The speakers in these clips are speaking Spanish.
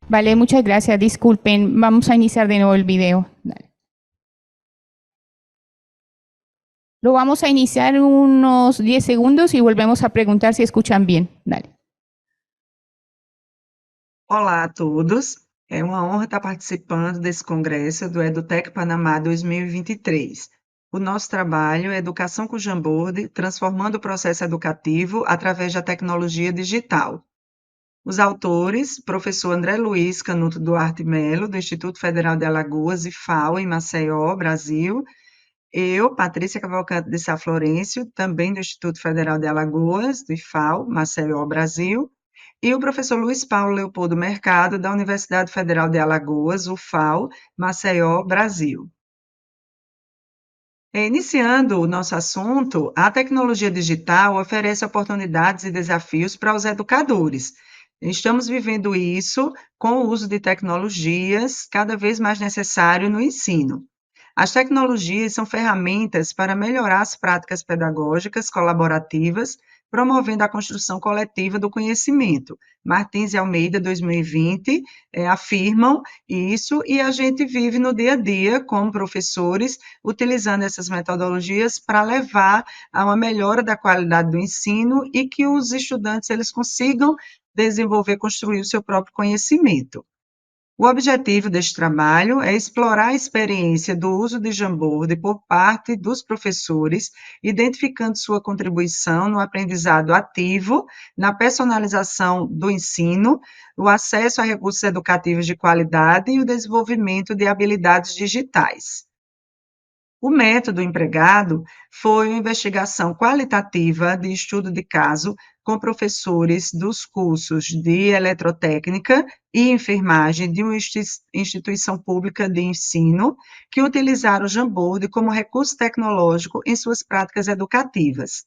Vale, muchas gracias. Disculpen, vamos a iniciar de nuevo el video. Dale. Lo vamos a iniciar en unos 10 segundos y volvemos a preguntar si escuchan bien. Dale. Olá a todos, é uma honra estar participando desse congresso do EduTech Panamá 2023. O nosso trabalho é Educação com Jamboard, transformando o processo educativo através da tecnologia digital. Os autores, professor André Luiz Canuto Duarte Melo, do Instituto Federal de Alagoas, IFAL, em Maceió, Brasil. Eu, Patrícia Cavalcante de Sá Florencio, também do Instituto Federal de Alagoas, do IFAL, Maceió, Brasil. E o professor Luiz Paulo Leopoldo Mercado, da Universidade Federal de Alagoas, UFAL, Maceió, Brasil. Iniciando o nosso assunto, a tecnologia digital oferece oportunidades e desafios para os educadores. Estamos vivendo isso com o uso de tecnologias cada vez mais necessário no ensino. As tecnologias são ferramentas para melhorar as práticas pedagógicas colaborativas, promovendo a construção coletiva do conhecimento. Martins e Almeida, 2020, afirmam isso, e a gente vive no dia a dia, como professores, utilizando essas metodologias para levar a uma melhora da qualidade do ensino e que os estudantes eles consigam desenvolver, construir o seu próprio conhecimento. O objetivo deste trabalho é explorar a experiência do uso de Jamboard por parte dos professores, identificando sua contribuição no aprendizado ativo, na personalização do ensino, o acesso a recursos educativos de qualidade e o desenvolvimento de habilidades digitais. O método empregado foi uma investigação qualitativa de estudo de caso com professores dos cursos de eletrotécnica e enfermagem de uma instituição pública de ensino que utilizaram o Jamboard como recurso tecnológico em suas práticas educativas.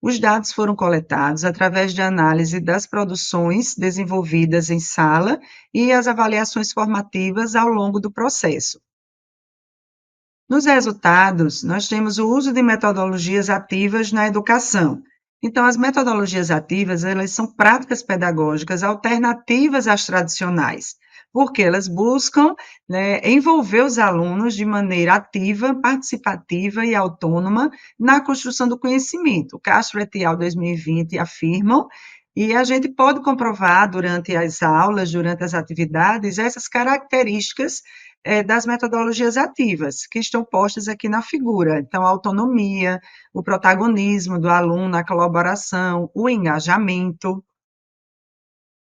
Os dados foram coletados através de análise das produções desenvolvidas em sala e as avaliações formativas ao longo do processo. Nos resultados, nós temos o uso de metodologias ativas na educação. Então, as metodologias ativas, elas são práticas pedagógicas alternativas às tradicionais, porque elas buscam, envolver os alunos de maneira ativa, participativa e autônoma na construção do conhecimento. Castro et al. 2020 afirmam, e a gente pode comprovar durante as aulas, durante as atividades, essas características das metodologias ativas, que estão postas aqui na figura. Então, a autonomia, o protagonismo do aluno, a colaboração, o engajamento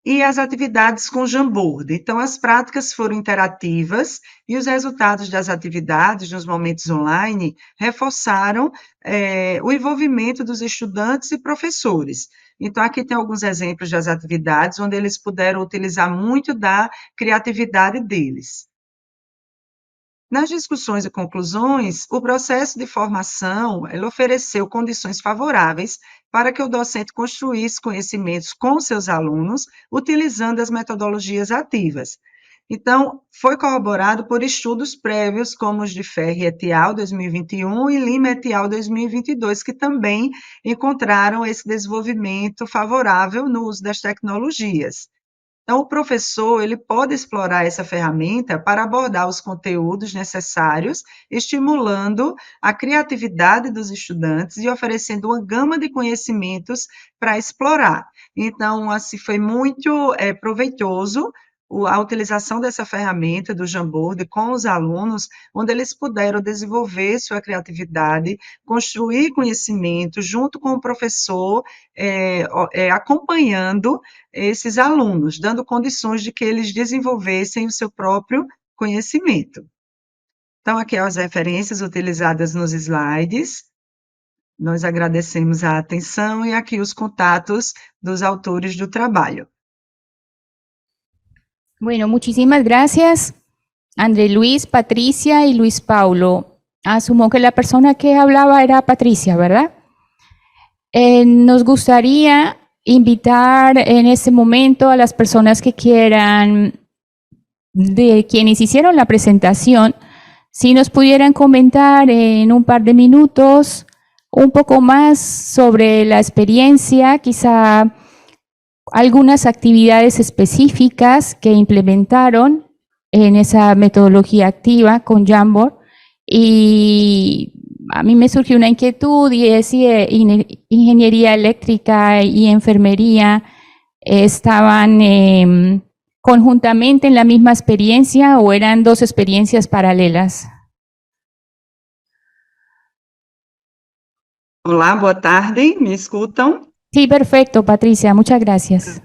e as atividades com Jamboard. Então, as práticas foram interativas e os resultados das atividades nos momentos online reforçaram o envolvimento dos estudantes e professores. Então, aqui tem alguns exemplos das atividades onde eles puderam utilizar muito da criatividade deles. Nas discussões e conclusões, o processo de formação, ele ofereceu condições favoráveis para que o docente construísse conhecimentos com seus alunos, utilizando as metodologias ativas. Então, foi corroborado por estudos prévios, como os de Ferri et al. 2021 e Lima et al. 2022, que também encontraram esse desenvolvimento favorável no uso das tecnologias. Então, o professor ele pode explorar essa ferramenta para abordar os conteúdos necessários, estimulando a criatividade dos estudantes e oferecendo uma gama de conhecimentos para explorar. Então, assim, foi muito proveitoso a utilização dessa ferramenta do Jamboard com os alunos, onde eles puderam desenvolver sua criatividade, construir conhecimento junto com o professor, acompanhando esses alunos, dando condições de que eles desenvolvessem o seu próprio conhecimento. Então, aqui as referências utilizadas nos slides. Nós agradecemos a atenção e aqui os contatos dos autores do trabalho. Bueno, muchísimas gracias, André Luis, Patricia y Luis Paulo. Asumo que la persona que hablaba era Patricia, ¿verdad? Nos gustaría invitar en este momento a las personas que quieran, de quienes hicieron la presentación, si nos pudieran comentar en un par de minutos un poco más sobre la experiencia, quizá algunas actividades específicas que implementaron en esa metodología activa con Jamboard y a mí me surgió una inquietud y es si ingeniería eléctrica y enfermería estaban conjuntamente en la misma experiencia o eran dos experiencias paralelas. Olá, boa tarde, me escutam? Sí, perfecto, Patricia, muchas gracias.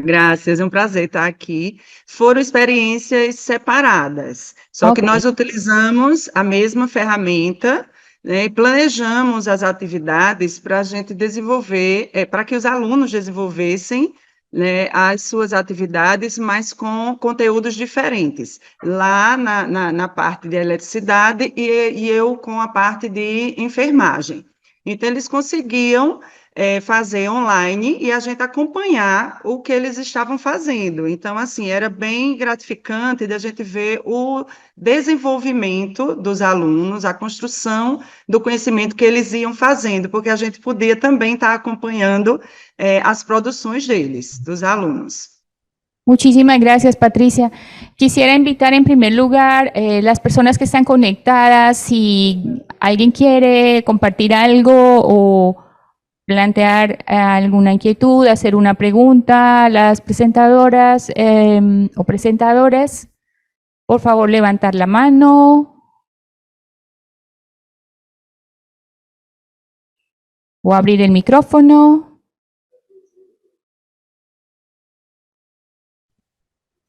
Graças, é um prazer estar aqui. Foram experiências separadas, só que Ok. nós utilizamos a mesma ferramenta, né, e planejamos as atividades para a gente desenvolver, para que os alunos desenvolvessem, né, as suas atividades, mas com conteúdos diferentes. Lá na parte de eletricidade e eu com a parte de enfermagem. Então, eles conseguiam fazer online e a gente acompanhar o que eles estavam fazendo. Então, assim, era bem gratificante de a gente ver o desenvolvimento dos alunos, a construção do conhecimento que eles iam fazendo, porque a gente podia também estar acompanhando as produções deles, dos alunos. Muchísimas gracias, Patricia. Quisiera invitar en primer lugar las personas que están conectadas, si alguien quiere compartir algo o plantear alguna inquietud, hacer una pregunta, las presentadoras o presentadores, por favor levantar la mano o abrir el micrófono.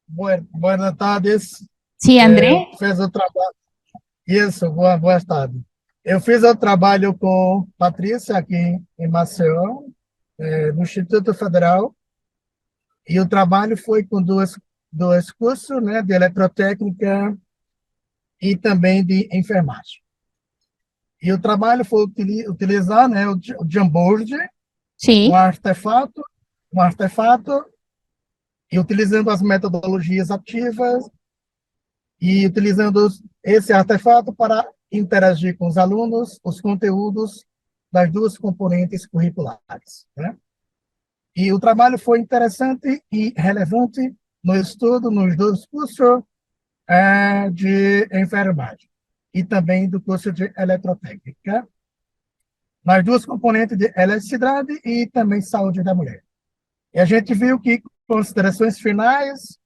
Buenas tardes. Sí, André. Eu fiz o trabalho. Isso, boa tarde. Eu fiz o trabalho com Patrícia aqui em Maceió, no Instituto Federal, e o trabalho foi com dois cursos, né, de eletrotécnica e também de enfermagem. E o trabalho foi utilizar, né, o Jamboard, Sí. um artefato, e utilizando as metodologias ativas e utilizando esse artefato para interagir com os alunos, os conteúdos das duas componentes curriculares, né? E o trabalho foi interessante e relevante no estudo nos dois cursos de enfermagem e também do curso de eletrotécnica, nas duas componentes de eletricidade e também saúde da mulher. E a gente viu que considerações finais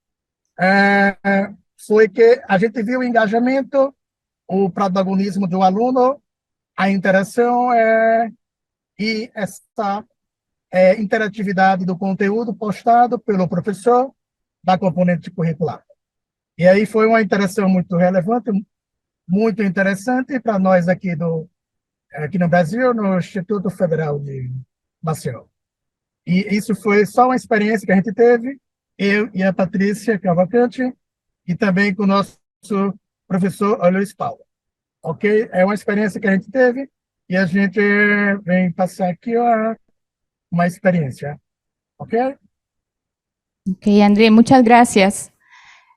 foi que a gente viu o engajamento, o protagonismo do aluno, a interação e essa interatividade do conteúdo postado pelo professor da componente curricular. E aí foi uma interação muito relevante, muito interessante para nós aqui no Brasil, no Instituto Federal de Maceió. E isso foi só uma experiência que a gente teve, eu e a Patrícia Cavalcante, e também com o nosso professor Luiz Paulo. Ok? É uma experiência que a gente teve e a gente vem passar aqui uma experiência. Ok? Ok, André, muchas gracias.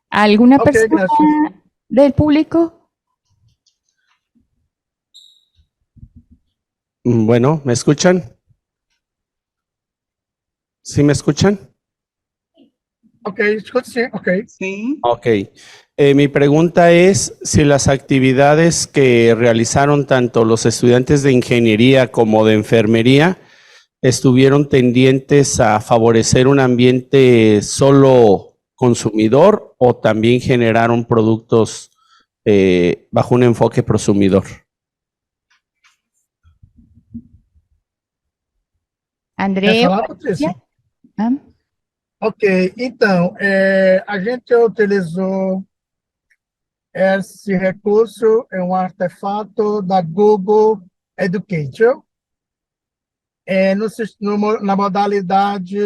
¿Alguna persona gracias. del público? Bueno, ¿me escuchan? ¿Sí me escuchan? Ok, escuto sim, ok. Sim. Ok. Mi pregunta es si las actividades que realizaron tanto los estudiantes de ingeniería como de enfermería estuvieron tendientes a favorecer un ambiente solo consumidor o también generaron productos bajo un enfoque prosumidor. André. Quer falar, Patrícia? Ah, Ok, então, a gente utilizou esse recurso, é um artefato da Google Education, na modalidade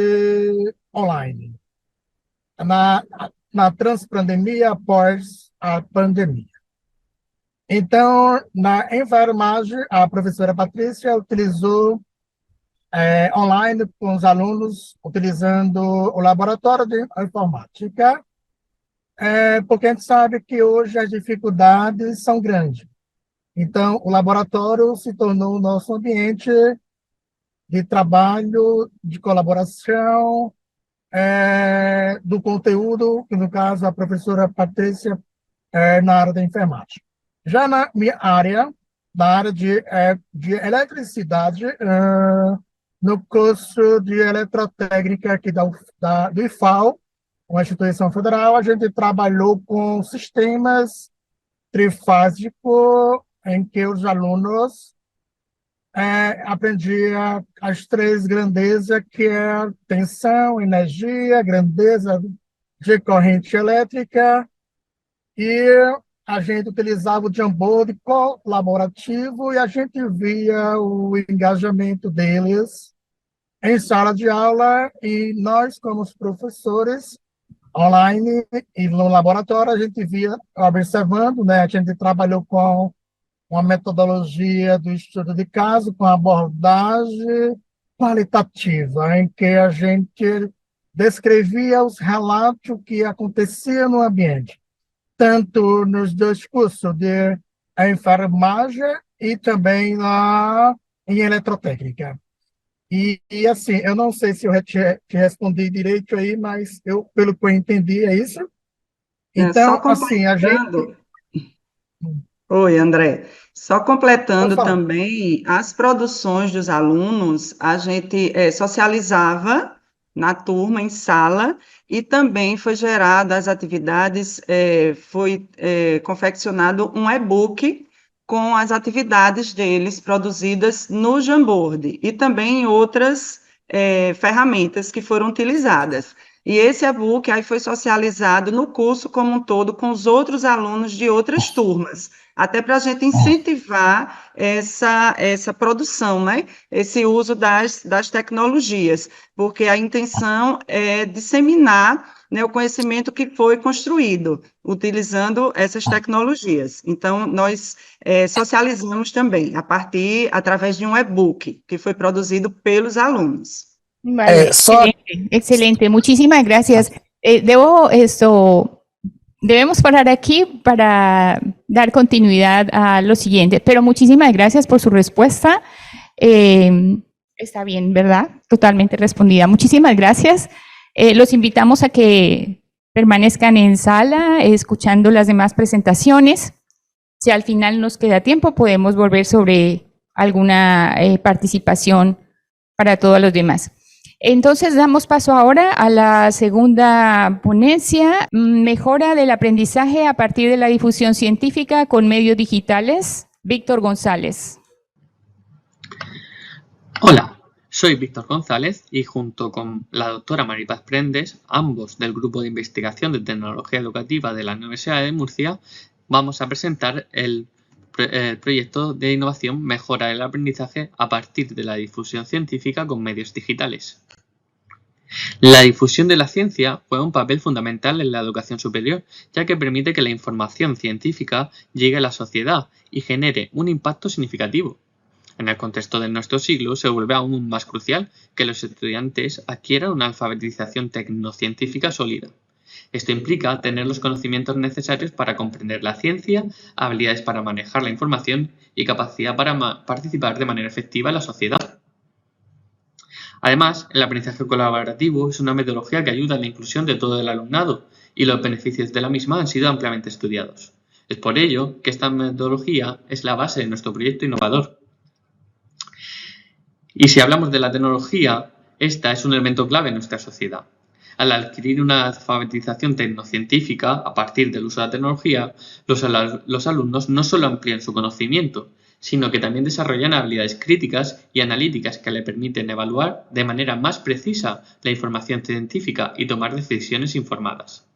online, na transpandemia após a pandemia. Então, na enfermagem, a professora Patrícia utilizou online com os alunos, utilizando o laboratório de informática, porque a gente sabe que hoje as dificuldades são grandes. Então, o laboratório se tornou o nosso ambiente de trabalho, de colaboração, do conteúdo, que no caso a professora Patrícia na área da enfermagem. Já na minha área, na área de eletricidade, no curso de eletrotécnica aqui do IFAL, uma instituição federal, a gente trabalhou com sistemas trifásicos em que os alunos aprendiam as três grandezas, que é tensão, energia, grandeza de corrente elétrica, e a gente utilizava o Jamboard colaborativo e a gente via o engajamento deles em sala de aula, e nós, como os professores, online e no laboratório, a gente via observando, né? A gente trabalhou com uma metodologia do estudo de caso, com abordagem qualitativa, em que a gente descrevia os relatos que aconteciam no ambiente, tanto nos dois cursos de enfermagem e também em eletrotécnica. E assim, eu não sei se eu te respondi direito aí, mas pelo que eu entendi, é isso? Então, Só assim, a gente... completando. Oi, André. Só completando Pode falar. também, as produções dos alunos, a gente socializava na turma, em sala, e também foi gerada as atividades, foi confeccionado um e-book com as atividades deles produzidas no Jamboard, e também outras ferramentas que foram utilizadas. E esse e-book aí foi socializado no curso como um todo com os outros alunos de outras turmas, até para a gente incentivar essa produção, né? Esse uso das tecnologias, porque a intenção é disseminar, né, o conhecimento que foi construído utilizando essas tecnologias. Então, nós socializamos também, através de um e-book que foi produzido pelos alunos. Vale, Só excelente, excelente. Muchísimas gracias. Debemos parar aquí para dar continuidad a lo siguiente, pero muchísimas gracias por su respuesta. Está bien, ¿verdad? Totalmente respondida. Muchísimas gracias. Los invitamos a que permanezcan en sala escuchando las demás presentaciones. Si al final nos queda tiempo, podemos volver sobre alguna participación para todos los demás. Entonces, damos paso ahora a la segunda ponencia, mejora del aprendizaje a partir de la difusión científica con medios digitales. Víctor González. Hola, soy Víctor González y junto con la doctora Maripaz Prendes, ambos del Grupo de Investigación de Tecnología Educativa de la Universidad de Murcia, vamos a presentar el proyecto de innovación Mejora del aprendizaje a partir de la difusión científica con medios digitales. La difusión de la ciencia juega un papel fundamental en la educación superior, ya que permite que la información científica llegue a la sociedad y genere un impacto significativo. En el contexto de nuestro siglo se vuelve aún más crucial que los estudiantes adquieran una alfabetización tecnocientífica sólida. Esto implica tener los conocimientos necesarios para comprender la ciencia, habilidades para manejar la información y capacidad para participar de manera efectiva en la sociedad. Además, el aprendizaje colaborativo es una metodología que ayuda a la inclusión de todo el alumnado y los beneficios de la misma han sido ampliamente estudiados. Es por ello que esta metodología es la base de nuestro proyecto innovador. Y si hablamos de la tecnología, esta es un elemento clave en nuestra sociedad. Al adquirir una alfabetización tecnocientífica a partir del uso de la tecnología, los alumnos no solo amplían su conocimiento, sino que también desarrollan habilidades críticas y analíticas que le permiten evaluar de manera más precisa la información científica y tomar decisiones informadas.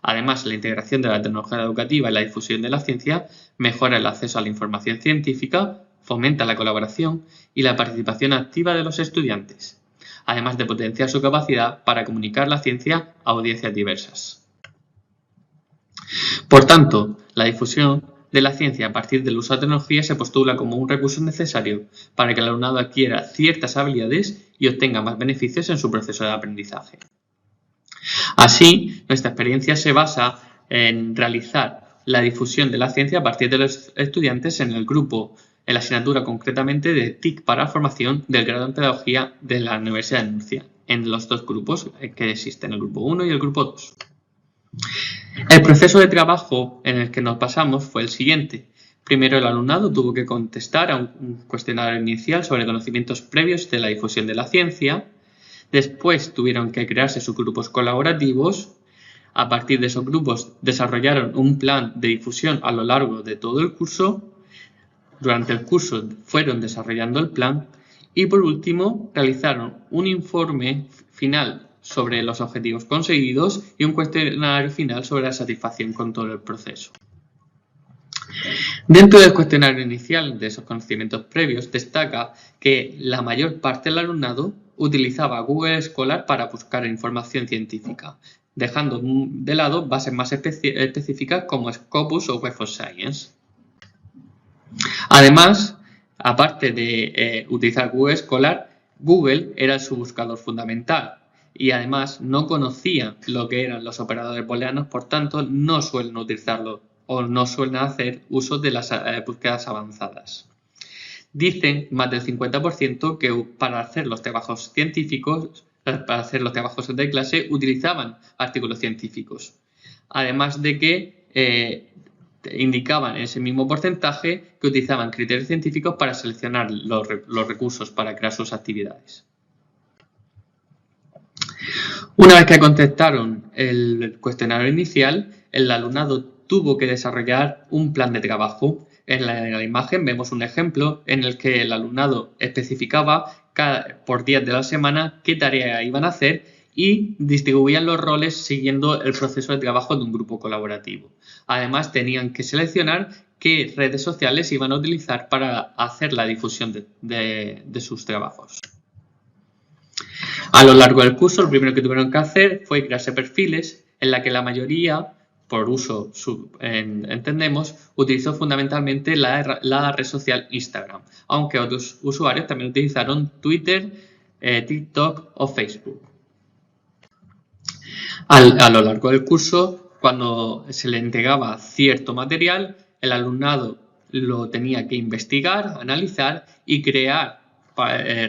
Además, la integración de la tecnología educativa y la difusión de la ciencia mejora el acceso a la información científica, fomenta la colaboración y la participación activa de los estudiantes, además de potenciar su capacidad para comunicar la ciencia a audiencias diversas. Por tanto, la difusión de la ciencia a partir del uso de la tecnología se postula como un recurso necesario para que el alumnado adquiera ciertas habilidades y obtenga más beneficios en su proceso de aprendizaje. Así, nuestra experiencia se basa en realizar la difusión de la ciencia a partir de los estudiantes en el grupo en la asignatura concretamente de TIC para formación del grado en Pedagogía de la Universidad de Murcia, en los dos grupos que existen, el grupo 1 y el grupo 2. El proceso de trabajo en el que nos pasamos fue el siguiente. Primero, el alumnado tuvo que contestar a un cuestionario inicial sobre conocimientos previos de la difusión de la ciencia. Después tuvieron que crearse sus grupos colaborativos. A partir de esos grupos desarrollaron un plan de difusión a lo largo de todo el curso. Durante el curso fueron desarrollando el plan y por último realizaron un informe final sobre los objetivos conseguidos y un cuestionario final sobre la satisfacción con todo el proceso. Dentro del cuestionario inicial de esos conocimientos previos destaca que la mayor parte del alumnado utilizaba Google Scholar para buscar información científica, dejando de lado bases más específicas como Scopus o Web of Science. Además, aparte de utilizar Google Scholar, Google era su buscador fundamental y además no conocía lo que eran los operadores booleanos, por tanto no suelen utilizarlo o no suelen hacer uso de las búsquedas avanzadas. Dicen más del 50% que para hacer los trabajos científicos, para hacer los trabajos de clase, utilizaban artículos científicos. Además de que indicaban en ese mismo porcentaje que utilizaban criterios científicos para seleccionar los recursos para crear sus actividades. Una vez que contestaron el cuestionario inicial, el alumnado tuvo que desarrollar un plan de trabajo. En la imagen vemos un ejemplo en el que el alumnado especificaba por días de la semana qué tarea iban a hacer y distribuían los roles siguiendo el proceso de trabajo de un grupo colaborativo. Además, tenían que seleccionar qué redes sociales iban a utilizar para hacer la difusión de sus trabajos. A lo largo del curso, lo primero que tuvieron que hacer fue crearse perfiles en la que la mayoría, por uso, entendemos, utilizó fundamentalmente la red social Instagram, aunque otros usuarios también utilizaron Twitter, TikTok o Facebook. A lo largo del curso, cuando se le entregaba cierto material, el alumnado lo tenía que investigar, analizar y crear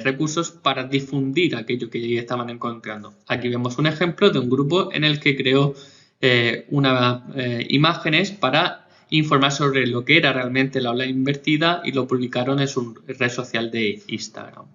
recursos para difundir aquello que estaban encontrando. Aquí vemos un ejemplo de un grupo en el que creó imágenes para informar sobre lo que era realmente la aula invertida y lo publicaron en su red social de Instagram.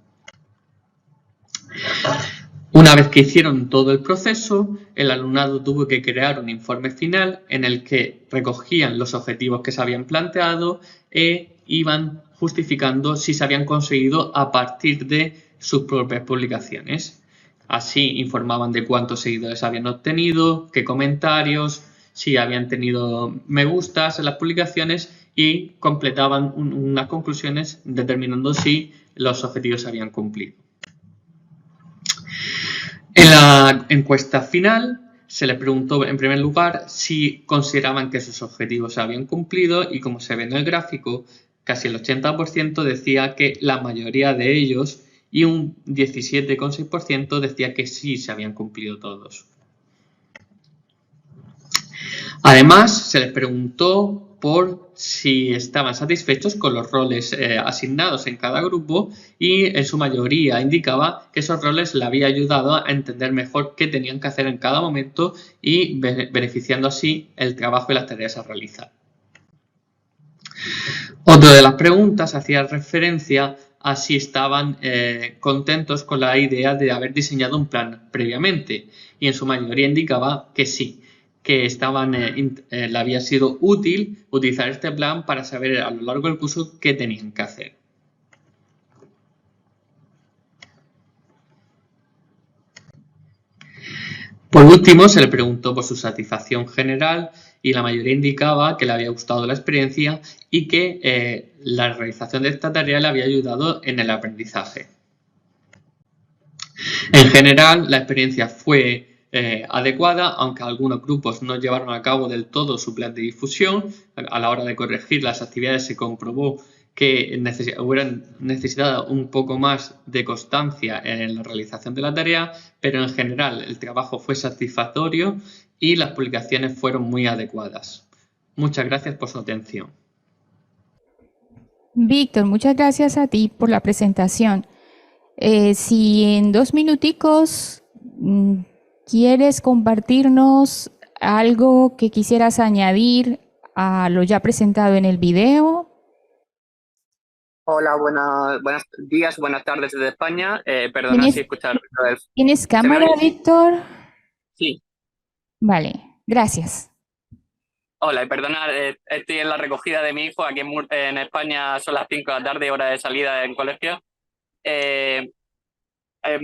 Una vez que hicieron todo el proceso, el alumnado tuvo que crear un informe final en el que recogían los objetivos que se habían planteado e iban justificando si se habían conseguido a partir de sus propias publicaciones. Así informaban de cuántos seguidores habían obtenido, qué comentarios, si habían tenido me gustas en las publicaciones y completaban unas conclusiones determinando si los objetivos se habían cumplido. En la encuesta final se les preguntó en primer lugar si consideraban que sus objetivos se habían cumplido y como se ve en el gráfico, casi el 80% decía que la mayoría de ellos y un 17,6% decía que sí se habían cumplido todos. Además, se les preguntó por si estaban satisfechos con los roles asignados en cada grupo y en su mayoría indicaba que esos roles le habían ayudado a entender mejor qué tenían que hacer en cada momento y beneficiando así el trabajo y las tareas a realizar. Otra de las preguntas hacía referencia a si estaban contentos con la idea de haber diseñado un plan previamente y en su mayoría indicaba que sí, que le había sido útil utilizar este plan para saber a lo largo del curso qué tenían que hacer. Por último, se le preguntó por su satisfacción general y la mayoría indicaba que le había gustado la experiencia y que la realización de esta tarea le había ayudado en el aprendizaje. En general, la experiencia fue adecuada, aunque algunos grupos no llevaron a cabo del todo su plan de difusión. A la hora de corregir las actividades se comprobó que hubieran necesitado un poco más de constancia en la realización de la tarea, pero en general el trabajo fue satisfactorio y las publicaciones fueron muy adecuadas. Muchas gracias por su atención. Víctor, muchas gracias a ti por la presentación. Si en 2 minuticos quieres compartirnos algo que quisieras añadir a lo ya presentado en el video. Hola, buenos días, buenas tardes desde España. Perdona si escuchar. ¿Tienes cámara, oye? Víctor? Sí. Vale, gracias. Hola, y perdona, estoy en la recogida de mi hijo. Aquí en España son las 5 de la tarde, hora de salida en colegio.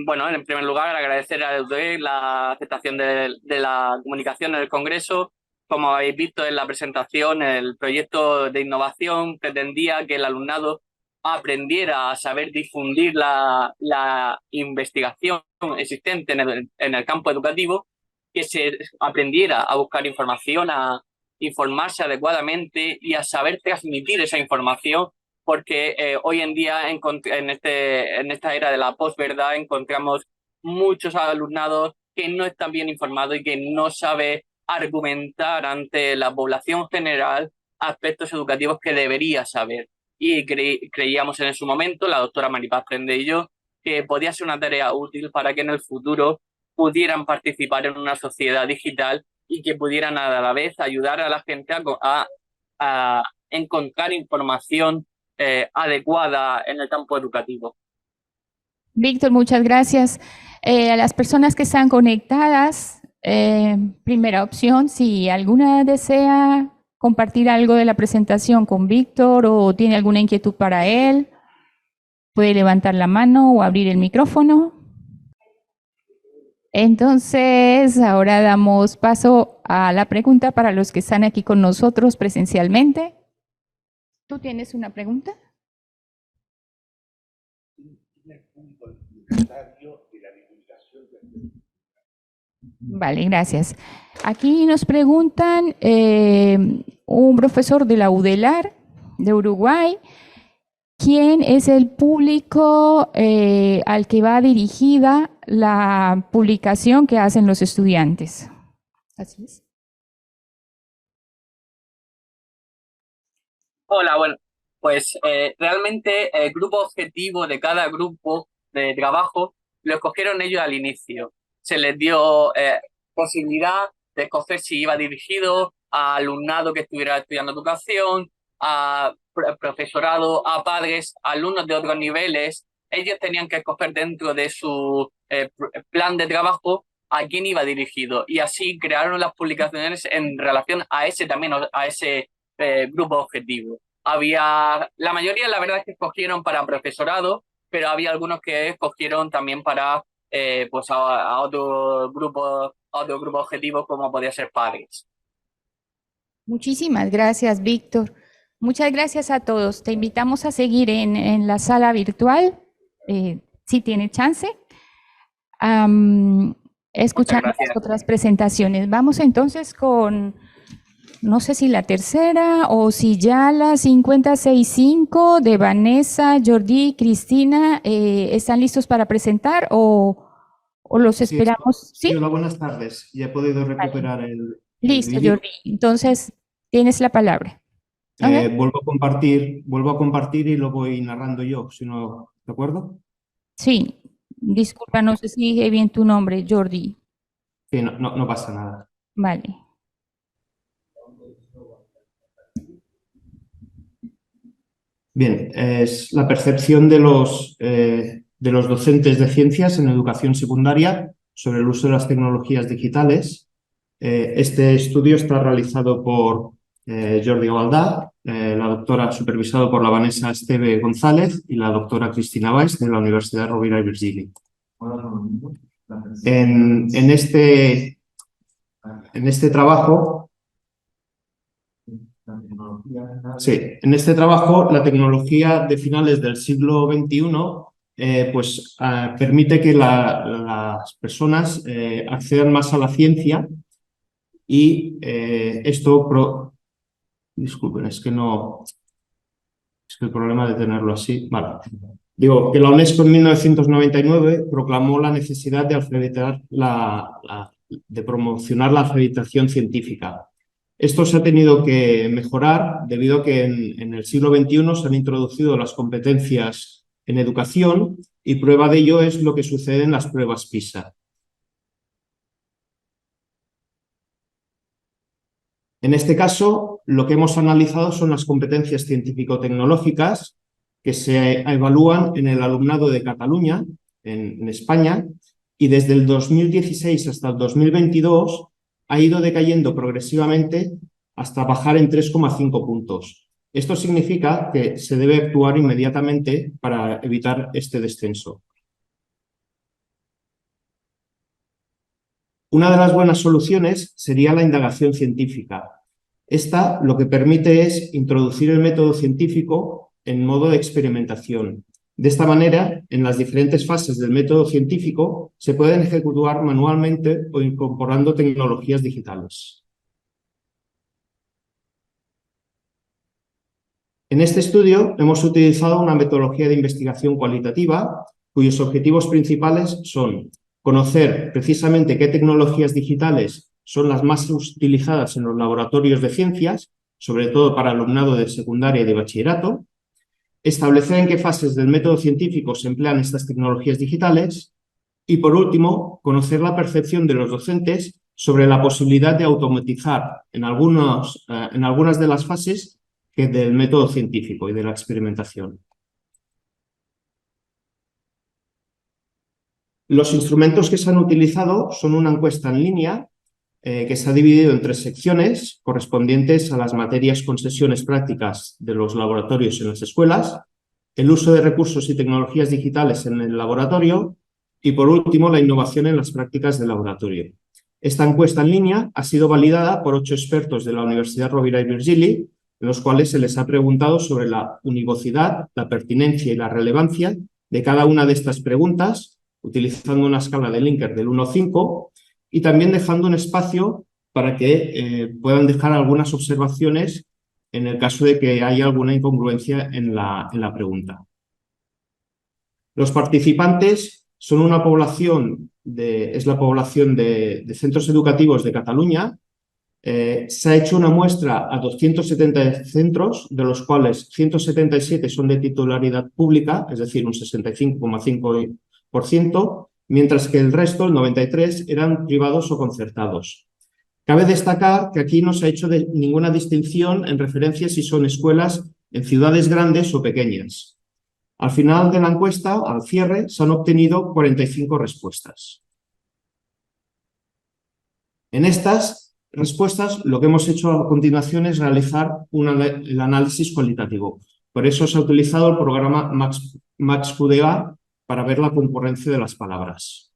Bueno, en primer lugar, agradecer a UDE la aceptación de la comunicación en el Congreso. Como habéis visto en la presentación, el proyecto de innovación pretendía que el alumnado aprendiera a saber difundir la investigación existente en el campo educativo, que se aprendiera a buscar información, a informarse adecuadamente y a saber transmitir esa información, porque hoy en día en esta era de la posverdad encontramos muchos alumnados que no están bien informados y que no saben argumentar ante la población general aspectos educativos que debería saber. Y creíamos en su momento, la doctora Maripaz Prende y yo, que podía ser una tarea útil para que en el futuro pudieran participar en una sociedad digital y que pudieran a la vez ayudar a la gente a encontrar información adecuada en el campo educativo. Víctor, muchas gracias. A las personas que están conectadas, primera opción, si alguna desea compartir algo de la presentación con Víctor o tiene alguna inquietud para él, puede levantar la mano o abrir el micrófono. Entonces, ahora damos paso a la pregunta para los que están aquí con nosotros presencialmente. ¿Tú tienes una pregunta? Vale, gracias. Aquí nos preguntan un profesor de la UDELAR de Uruguay, ¿quién es el público al que va dirigida la publicación que hacen los estudiantes? Así es. Hola, bueno, pues realmente el grupo objetivo de cada grupo de trabajo lo escogieron ellos al inicio. Se les dio posibilidad de escoger si iba dirigido a alumnado que estuviera estudiando educación, a profesorado, a padres, alumnos de otros niveles. Ellos tenían que escoger dentro de su plan de trabajo a quién iba dirigido, y así crearon las publicaciones en relación a ese grupo objetivo. La mayoría, la verdad, es que escogieron para profesorado, pero había algunos que escogieron también para pues a otro grupo objetivo, como podía ser padres. Muchísimas gracias, Víctor. Muchas gracias a todos. Te invitamos a seguir en la sala virtual, si tiene chance, escuchar las otras presentaciones. Vamos entonces con, no sé si la tercera o si ya la 5065 de Vanessa, Jordi, Cristina, ¿están listos para presentar o los esperamos? Sí, hola, buenas tardes. Ya he podido recuperar el Listo, vídeo. Jordi. Entonces, tienes la palabra. Vuelvo a compartir y lo voy narrando yo, si no, ¿de acuerdo? Sí, disculpa, no sé si dije bien tu nombre, Jordi. Sí, no pasa nada. Vale. Bien, es la percepción de los docentes de ciencias en educación secundaria sobre el uso de las tecnologías digitales. Este estudio está realizado por Jordi Gavaldà, la doctora, supervisado por la Vanessa Esteve González y la doctora Cristina Valls de la Universidad Rovira i Virgili. En este trabajo, la tecnología de finales del siglo XXI permite que las personas accedan más a la ciencia y disculpen, es que el problema de tenerlo así. Vale. Digo que la UNESCO en 1999 proclamó la necesidad de promocionar la alfabetización científica. Esto se ha tenido que mejorar debido a que en el siglo XXI se han introducido las competencias en educación y prueba de ello es lo que sucede en las pruebas PISA. En este caso, lo que hemos analizado son las competencias científico-tecnológicas que se evalúan en el alumnado de Cataluña, en España, y desde el 2016 hasta el 2022 ha ido decayendo progresivamente hasta bajar en 3,5 puntos. Esto significa que se debe actuar inmediatamente para evitar este descenso. Una de las buenas soluciones sería la indagación científica. Esta lo que permite es introducir el método científico en modo de experimentación. De esta manera, en las diferentes fases del método científico se pueden ejecutar manualmente o incorporando tecnologías digitales. En este estudio hemos utilizado una metodología de investigación cualitativa cuyos objetivos principales son conocer precisamente qué tecnologías digitales son las más utilizadas en los laboratorios de ciencias, sobre todo para alumnado de secundaria y de bachillerato, establecer en qué fases del método científico se emplean estas tecnologías digitales y, por último, conocer la percepción de los docentes sobre la posibilidad de automatizar en algunas de las fases del método científico y de la experimentación. Los instrumentos que se han utilizado son una encuesta en línea que se ha dividido en 3 secciones correspondientes a las materias con sesiones prácticas de los laboratorios en las escuelas, el uso de recursos y tecnologías digitales en el laboratorio y, por último, la innovación en las prácticas del laboratorio. Esta encuesta en línea ha sido validada por 8 expertos de la Universidad Rovira i Virgili, en los cuales se les ha preguntado sobre la univocidad, la pertinencia y la relevancia de cada una de estas preguntas, utilizando una escala de Likert del 1 al 5 y también dejando un espacio para que puedan dejar algunas observaciones en el caso de que haya alguna incongruencia en la pregunta. Los participantes son una población, es la población de centros educativos de Cataluña. Se ha hecho una muestra a 270 centros, de los cuales 177 son de titularidad pública, es decir, un 65,5%, mientras que el resto, el 93%, eran privados o concertados. Cabe destacar que aquí no se ha hecho ninguna distinción en referencia a si son escuelas en ciudades grandes o pequeñas. Al final de la encuesta, al cierre, se han obtenido 45 respuestas. En estas respuestas, lo que hemos hecho a continuación es realizar el análisis cualitativo. Por eso se ha utilizado el programa MaxQDA para ver la concurrencia de las palabras.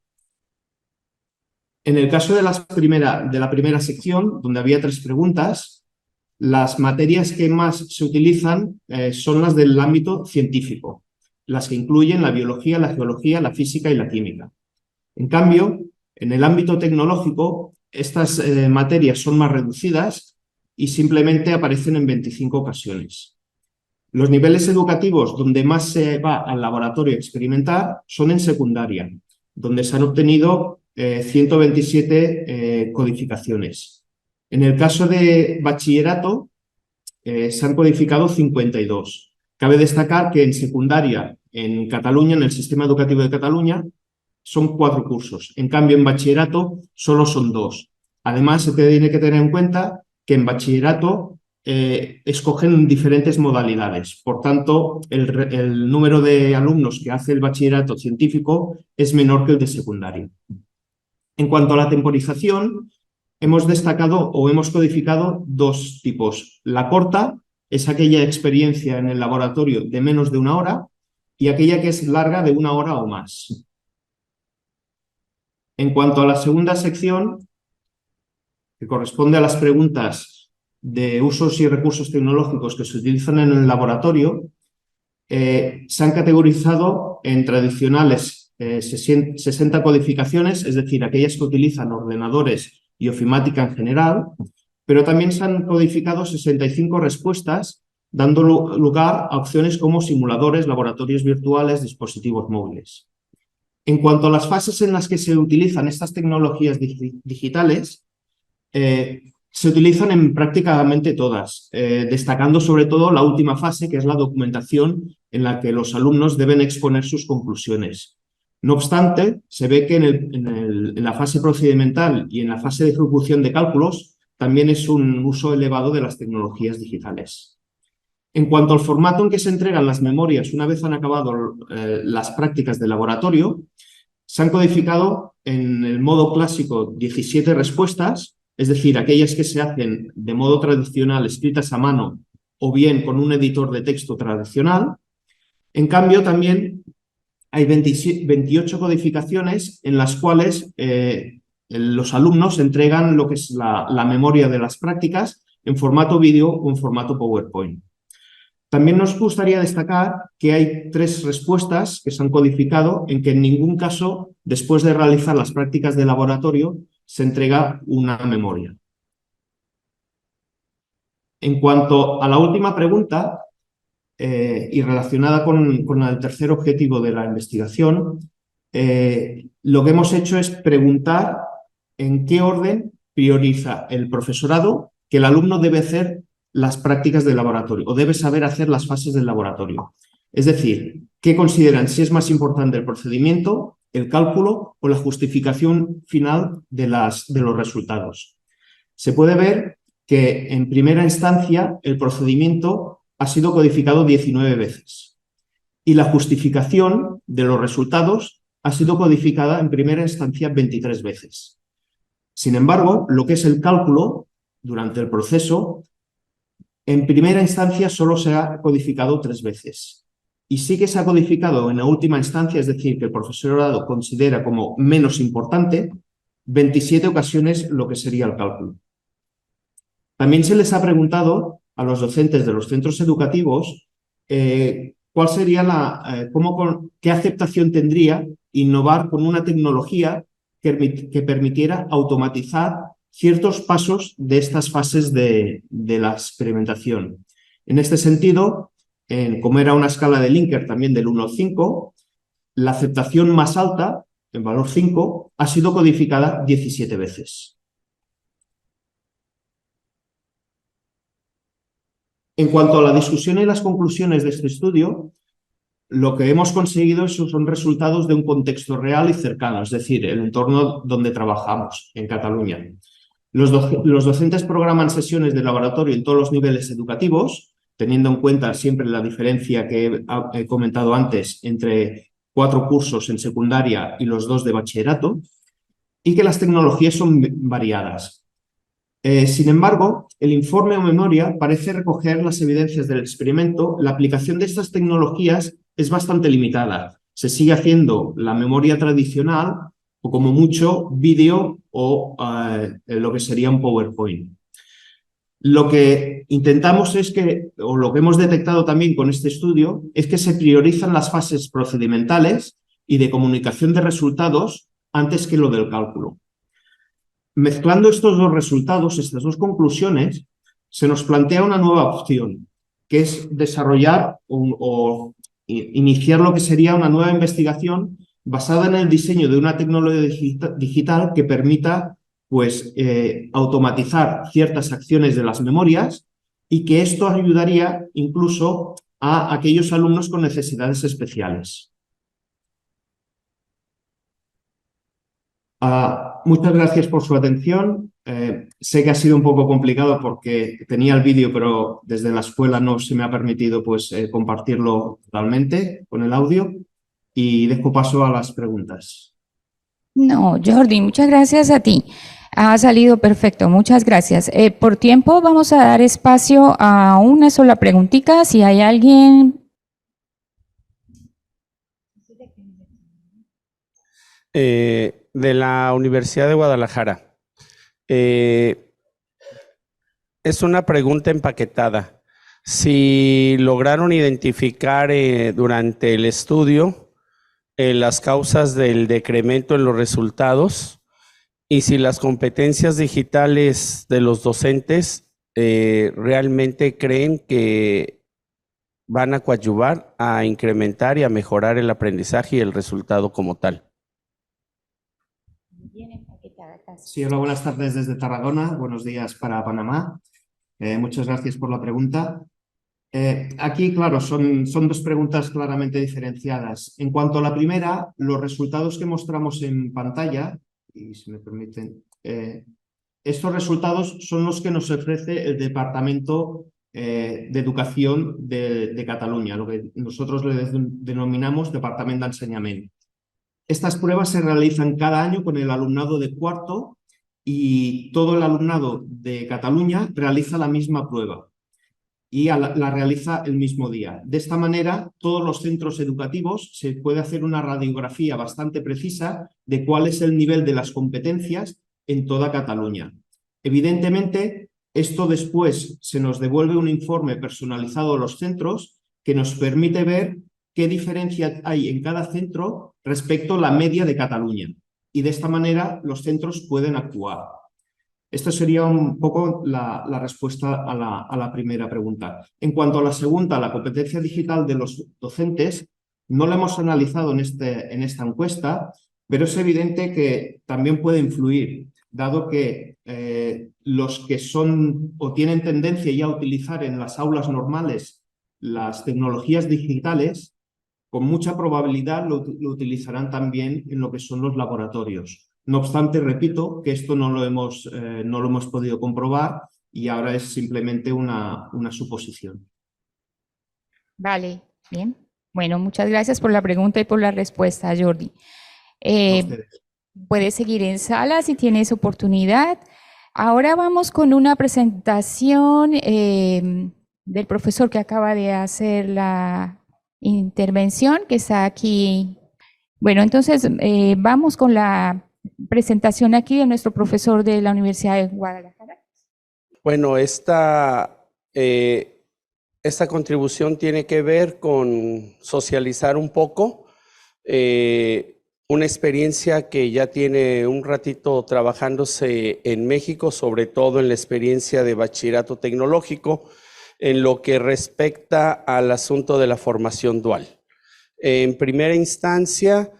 En el caso de la primera sección, donde había 3 preguntas, las materias que más se utilizan son las del ámbito científico, las que incluyen la biología, la geología, la física y la química. En cambio, en el ámbito tecnológico, estas materias son más reducidas y simplemente aparecen en 25 ocasiones. Los niveles educativos donde más se va al laboratorio a experimentar son en secundaria, donde se han obtenido 127 codificaciones. En el caso de bachillerato, se han codificado 52. Cabe destacar que en secundaria, en Cataluña, en el sistema educativo de Cataluña, son 4 cursos. En cambio, en bachillerato solo son 2. Además, se tiene que tener en cuenta que en bachillerato escogen diferentes modalidades. Por tanto, el número de alumnos que hace el bachillerato científico es menor que el de secundaria. En cuanto a la temporización, hemos destacado o hemos codificado 2 tipos. La corta es aquella experiencia en el laboratorio de menos de 1 hora y aquella que es larga de 1 hora o más. En cuanto a la segunda sección, que corresponde a las preguntas de usos y recursos tecnológicos que se utilizan en el laboratorio, se han categorizado en tradicionales 60 codificaciones, es decir, aquellas que utilizan ordenadores y ofimática en general, pero también se han codificado 65 respuestas, dando lugar a opciones como simuladores, laboratorios virtuales, dispositivos móviles. En cuanto a las fases en las que se utilizan estas tecnologías digitales, se se utilizan en prácticamente todas, destacando sobre todo la última fase, que es la documentación, en la que los alumnos deben exponer sus conclusiones. No obstante, se ve que en la fase procedimental y en la fase de ejecución de cálculos también es un uso elevado de las tecnologías digitales. En cuanto al formato en que se entregan las memorias una vez han acabado las prácticas de laboratorio, se han codificado en el modo clásico 17 respuestas, es decir, aquellas que se hacen de modo tradicional escritas a mano o bien con un editor de texto tradicional. En cambio, también hay 28 codificaciones en las cuales los alumnos entregan lo que es la memoria de las prácticas en formato vídeo o en formato PowerPoint. También nos gustaría destacar que hay 3 respuestas que se han codificado en que en ningún caso, después de realizar las prácticas de laboratorio, se entrega una memoria. En cuanto a la última pregunta, y relacionada con el tercer objetivo de la investigación, lo que hemos hecho es preguntar en qué orden prioriza el profesorado que el alumno debe hacer las prácticas de laboratorio o debe saber hacer las fases del laboratorio. Es decir, ¿qué consideran si es más importante el procedimiento, el cálculo o la justificación final de los resultados? Se puede ver que en primera instancia el procedimiento ha sido codificado 19 veces y la justificación de los resultados ha sido codificada en primera instancia 23 veces. Sin embargo, lo que es el cálculo durante el proceso, en primera instancia solo se ha codificado 3 veces. Y sí que se ha codificado en la última instancia, es decir, que el profesorado considera como menos importante, 27 ocasiones lo que sería el cálculo. También se les ha preguntado a los docentes de los centros educativos cuál sería qué aceptación tendría innovar con una tecnología que permitiera automatizar ciertos pasos de estas fases de la experimentación. En este sentido, como era una escala de Likert también del 1 al 5, la aceptación más alta, en valor 5, ha sido codificada 17 veces. En cuanto a la discusión y las conclusiones de este estudio, lo que hemos conseguido son resultados de un contexto real y cercano, es decir, el entorno donde trabajamos, en Cataluña. Los docentes programan sesiones de laboratorio en todos los niveles educativos, teniendo en cuenta siempre la diferencia que he comentado antes entre 4 cursos en secundaria y los 2 de bachillerato, y que las tecnologías son variadas. Sin embargo, el informe o memoria parece recoger las evidencias del experimento. La aplicación de estas tecnologías es bastante limitada. Se sigue haciendo la memoria tradicional o como mucho vídeo o lo que sería un PowerPoint. Lo que intentamos es o lo que hemos detectado también con este estudio, es que se priorizan las fases procedimentales y de comunicación de resultados antes que lo del cálculo. Mezclando estos 2 resultados, estas 2 conclusiones, se nos plantea una nueva opción, que es desarrollar o iniciar lo que sería una nueva investigación basada en el diseño de una tecnología digital que permita automatizar ciertas acciones de las memorias y que esto ayudaría incluso a aquellos alumnos con necesidades especiales. Muchas gracias por su atención. Sé que ha sido un poco complicado porque tenía el vídeo, pero desde la escuela no se me ha permitido compartirlo totalmente con el audio y dejo paso a las preguntas. No, Jordi, muchas gracias a ti. Ha salido perfecto, muchas gracias. Por tiempo vamos a dar espacio a una sola preguntita. Si hay alguien... De la Universidad de Guadalajara. Es una pregunta empaquetada. Si lograron identificar durante el estudio las causas del decremento en los resultados y si las competencias digitales de los docentes realmente creen que van a coadyuvar a incrementar y a mejorar el aprendizaje y el resultado como tal. Bien empaquetada, Gracias. Sí, hola, buenas tardes desde Tarragona. Buenos días para Panamá. Muchas gracias por la pregunta. Aquí, claro, son dos preguntas claramente diferenciadas. En cuanto a la primera, los resultados que mostramos en pantalla, y si me permiten, estos resultados son los que nos ofrece el Departamento de Educación de Cataluña, lo que nosotros le denominamos Departamento de Enseñamiento. Estas pruebas se realizan cada año con el alumnado de cuarto y todo el alumnado de Cataluña realiza la misma prueba y la realiza el mismo día. De esta manera, todos los centros educativos se puede hacer una radiografía bastante precisa de cuál es el nivel de las competencias en toda Cataluña. Evidentemente, esto después se nos devuelve un informe personalizado a los centros que nos permite ver qué diferencia hay en cada centro respecto a la media de Cataluña. Y de esta manera los centros pueden actuar. Esta sería un poco la respuesta a la primera pregunta. En cuanto a la segunda, la competencia digital de los docentes, no la hemos analizado en esta encuesta, pero es evidente que también puede influir, dado que los que son o tienen tendencia ya a utilizar en las aulas normales las tecnologías digitales, con mucha probabilidad lo utilizarán también en lo que son los laboratorios. No obstante, repito que esto no lo hemos podido comprobar y ahora es simplemente una suposición. Vale, bien. Bueno, muchas gracias por la pregunta y por la respuesta, Jordi. A ustedes. Puedes seguir en sala si tienes oportunidad. Ahora vamos con una presentación del profesor que acaba de hacer la intervención, que está aquí. Bueno, entonces vamos con la presentación aquí de nuestro profesor de la Universidad de Guadalajara. Bueno, esta contribución tiene que ver con socializar un poco una experiencia que ya tiene un ratito trabajándose en México, sobre todo en la experiencia de bachillerato tecnológico, en lo que respecta al asunto de la formación dual. En primera instancia,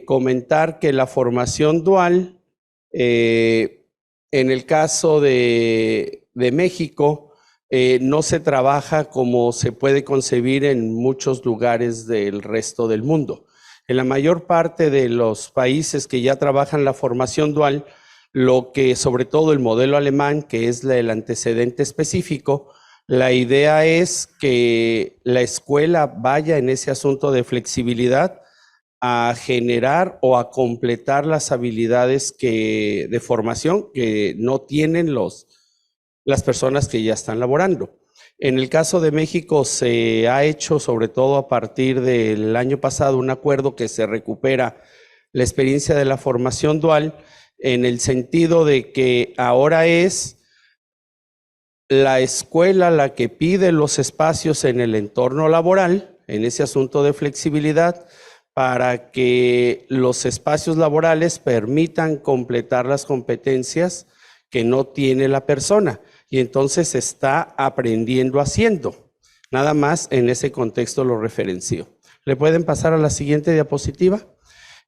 comentar que la formación dual, en el caso de México, no se trabaja como se puede concebir en muchos lugares del resto del mundo. En la mayor parte de los países que ya trabajan la formación dual, lo que sobre todo el modelo alemán, que es el antecedente específico, la idea es que la escuela vaya en ese asunto de flexibilidad a generar o a completar las habilidades de formación que no tienen las personas que ya están laborando. En el caso de México se ha hecho, sobre todo a partir del año pasado, un acuerdo que se recupera la experiencia de la formación dual en el sentido de que ahora es la escuela la que pide los espacios en el entorno laboral, en ese asunto de flexibilidad, para que los espacios laborales permitan completar las competencias que no tiene la persona. Y entonces está aprendiendo haciendo. Nada más en ese contexto lo referencio. ¿Le pueden pasar a la siguiente diapositiva?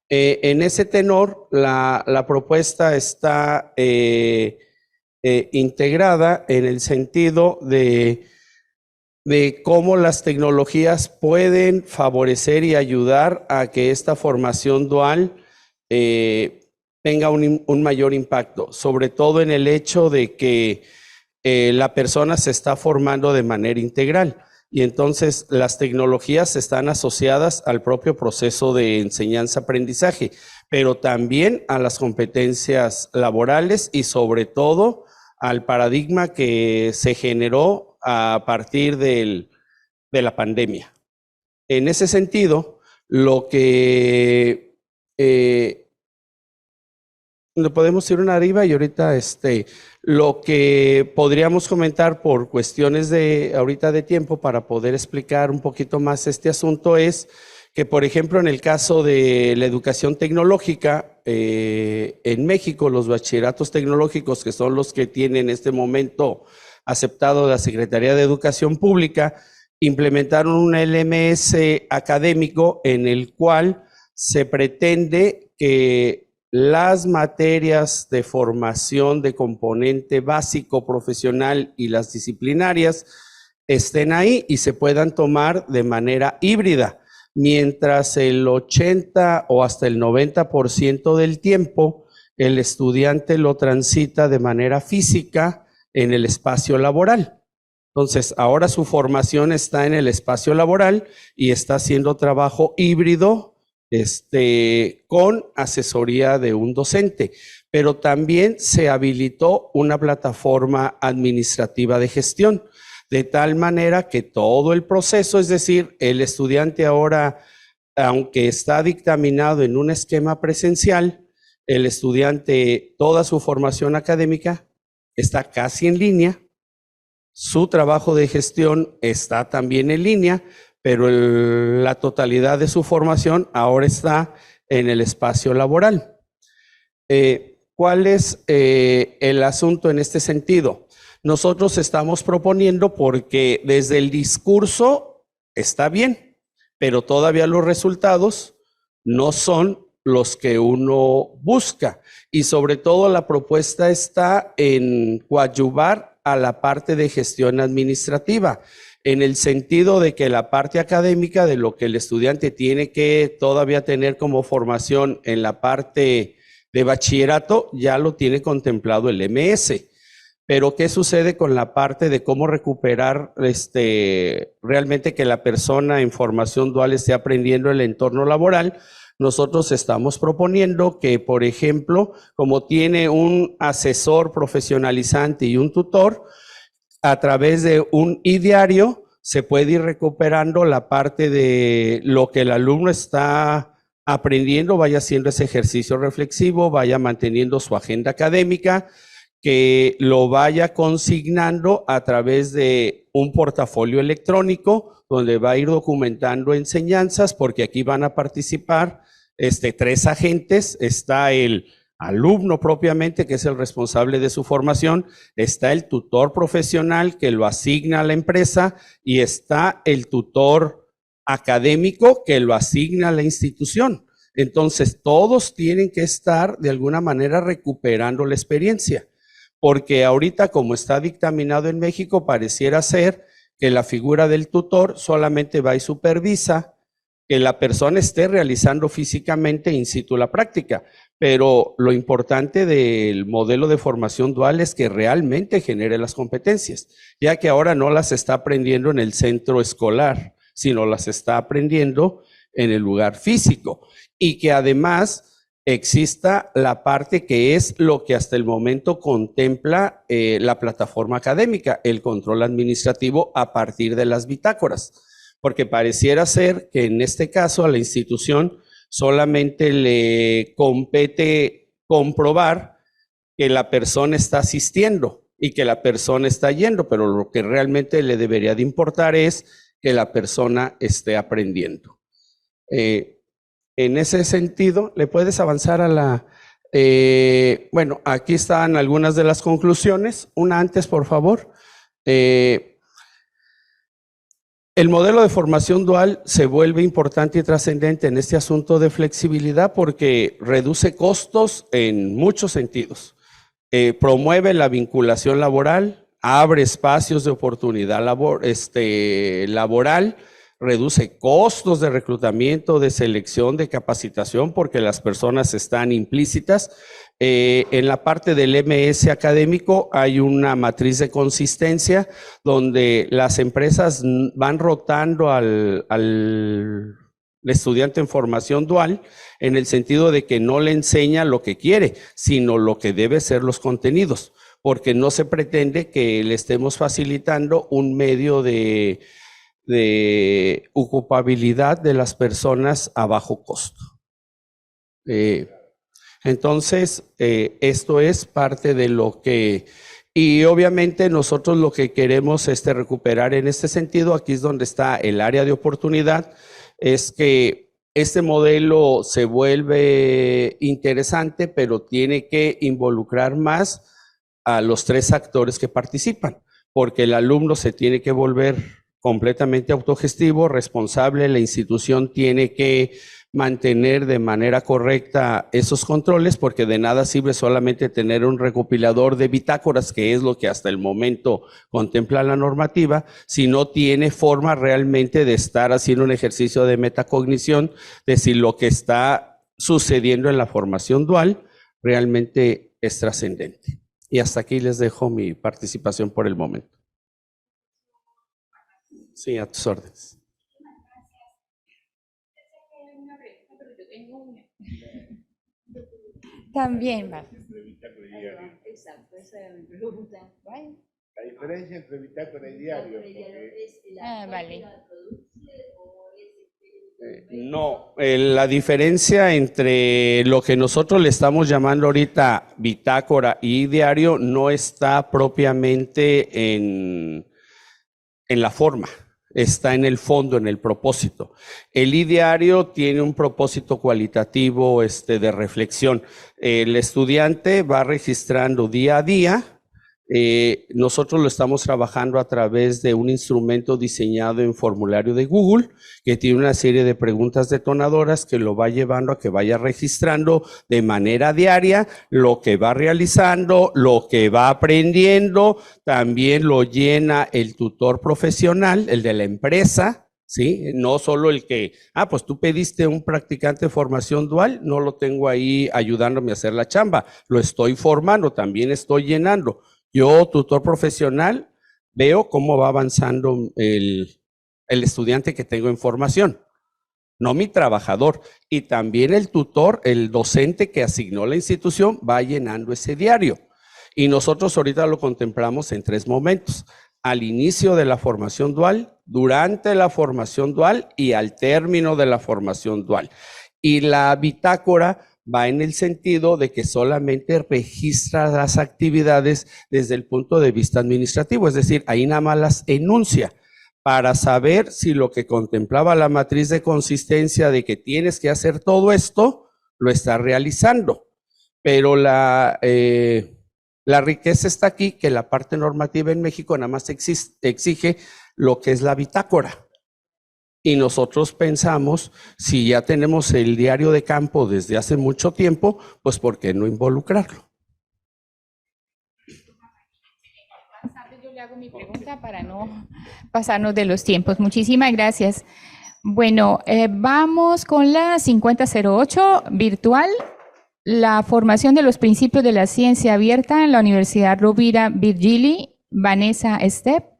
En ese tenor, la propuesta está integrada en el sentido de cómo las tecnologías pueden favorecer y ayudar a que esta formación dual tenga un mayor impacto, sobre todo en el hecho de que la persona se está formando de manera integral y entonces las tecnologías están asociadas al propio proceso de enseñanza-aprendizaje, pero también a las competencias laborales y sobre todo al paradigma que se generó a partir de la pandemia. En ese sentido, lo que podemos ir una arriba y ahorita lo que podríamos comentar por cuestiones ahorita de tiempo para poder explicar un poquito más este asunto es que, por ejemplo, en el caso de la educación tecnológica, en México los bachilleratos tecnológicos, que son los que tienen en este momento aceptado la Secretaría de Educación Pública, implementaron un LMS académico en el cual se pretende que las materias de formación de componente básico profesional y las disciplinarias estén ahí y se puedan tomar de manera híbrida, mientras el 80 o hasta el 90% del tiempo el estudiante lo transita de manera física en el espacio laboral. Entonces, ahora su formación está en el espacio laboral y está haciendo trabajo híbrido con asesoría de un docente, pero también se habilitó una plataforma administrativa de gestión, de tal manera que todo el proceso, es decir, el estudiante ahora, aunque está dictaminado en un esquema presencial, el estudiante, toda su formación académica está casi en línea, su trabajo de gestión está también en línea, pero la totalidad de su formación ahora está en el espacio laboral. ¿Cuál es el asunto en este sentido? Nosotros estamos proponiendo, porque desde el discurso está bien, pero todavía los resultados no son los que uno busca. Y sobre todo la propuesta está en coadyuvar a la parte de gestión administrativa, en el sentido de que la parte académica de lo que el estudiante tiene que todavía tener como formación en la parte de bachillerato, ya lo tiene contemplado el MS. Pero ¿qué sucede con la parte de cómo recuperar realmente que la persona en formación dual esté aprendiendo el entorno laboral? Nosotros estamos proponiendo que, por ejemplo, como tiene un asesor profesionalizante y un tutor, a través de un ideario se puede ir recuperando la parte de lo que el alumno está aprendiendo, vaya haciendo ese ejercicio reflexivo, vaya manteniendo su agenda académica, que lo vaya consignando a través de un portafolio electrónico donde va a ir documentando enseñanzas, porque aquí van a participar 3 agentes. Está el alumno propiamente, que es el responsable de su formación, está el tutor profesional que lo asigna a la empresa y está el tutor académico que lo asigna a la institución. Entonces, todos tienen que estar de alguna manera recuperando la experiencia, porque ahorita, como está dictaminado en México, pareciera ser que la figura del tutor solamente va y supervisa que la persona esté realizando físicamente in situ la práctica, pero lo importante del modelo de formación dual es que realmente genere las competencias, ya que ahora no las está aprendiendo en el centro escolar, sino las está aprendiendo en el lugar físico, y que además exista la parte que es lo que hasta el momento contempla la plataforma académica, el control administrativo a partir de las bitácoras, porque pareciera ser que en este caso a la institución solamente le compete comprobar que la persona está asistiendo y que la persona está yendo, pero lo que realmente le debería de importar es que la persona esté aprendiendo. En ese sentido, ¿le puedes avanzar a la...? Bueno, aquí están algunas de las conclusiones. Una antes, por favor. El modelo de formación dual se vuelve importante y trascendente en este asunto de flexibilidad porque reduce costos en muchos sentidos. Promueve la vinculación laboral, abre espacios de oportunidad laboral, reduce costos de reclutamiento, de selección, de capacitación, porque las personas están implícitas. En la parte del MS académico hay una matriz de consistencia donde las empresas van rotando al estudiante en formación dual en el sentido de que no le enseña lo que quiere, sino lo que debe ser los contenidos, porque no se pretende que le estemos facilitando un medio de ocupabilidad de las personas a bajo costo. Entonces, esto es parte de lo que, y obviamente nosotros lo que queremos recuperar en este sentido, aquí es donde está el área de oportunidad, es que este modelo se vuelve interesante, pero tiene que involucrar más a los 3 actores que participan, porque el alumno se tiene que volver completamente autogestivo, responsable. La institución tiene que mantener de manera correcta esos controles, porque de nada sirve solamente tener un recopilador de bitácoras, que es lo que hasta el momento contempla la normativa, si no tiene forma realmente de estar haciendo un ejercicio de metacognición de si lo que está sucediendo en la formación dual realmente es trascendente. Y hasta aquí les dejo mi participación por el momento. Sí, a tus órdenes. También va. Exacto, esa era mi pregunta. La diferencia entre bitácora y diario. Vale. No, la diferencia entre lo que nosotros le estamos llamando ahorita bitácora y diario no está propiamente en la forma, está en el fondo, en el propósito. El diario tiene un propósito cualitativo de reflexión. El estudiante va registrando día a día. Nosotros lo estamos trabajando a través de un instrumento diseñado en formulario de Google, que tiene una serie de preguntas detonadoras que lo va llevando a que vaya registrando de manera diaria lo que va realizando, lo que va aprendiendo. También lo llena el tutor profesional, el de la empresa, ¿sí? No solo el que, pues tú pediste un practicante de formación dual, no lo tengo ahí ayudándome a hacer la chamba, lo estoy formando, también estoy llenando. Yo, tutor profesional, veo cómo va avanzando el estudiante que tengo en formación, no mi trabajador. Y también el tutor, el docente que asignó la institución, va llenando ese diario. Y nosotros ahorita lo contemplamos en 3 momentos: al inicio de la formación dual, durante la formación dual y al término de la formación dual. Y la bitácora va en el sentido de que solamente registra las actividades desde el punto de vista administrativo, es decir, ahí nada más las enuncia para saber si lo que contemplaba la matriz de consistencia de que tienes que hacer todo esto, lo está realizando. Pero la riqueza está aquí, que la parte normativa en México nada más exige lo que es la bitácora. Y nosotros pensamos, si ya tenemos el diario de campo desde hace mucho tiempo, pues ¿por qué no involucrarlo? Yo le hago mi pregunta para no pasarnos de los tiempos. Muchísimas gracias. Bueno, vamos con la 5008 virtual, la formación de los principios de la ciencia abierta en la Universidad Rovira Virgili, Vanessa Estep.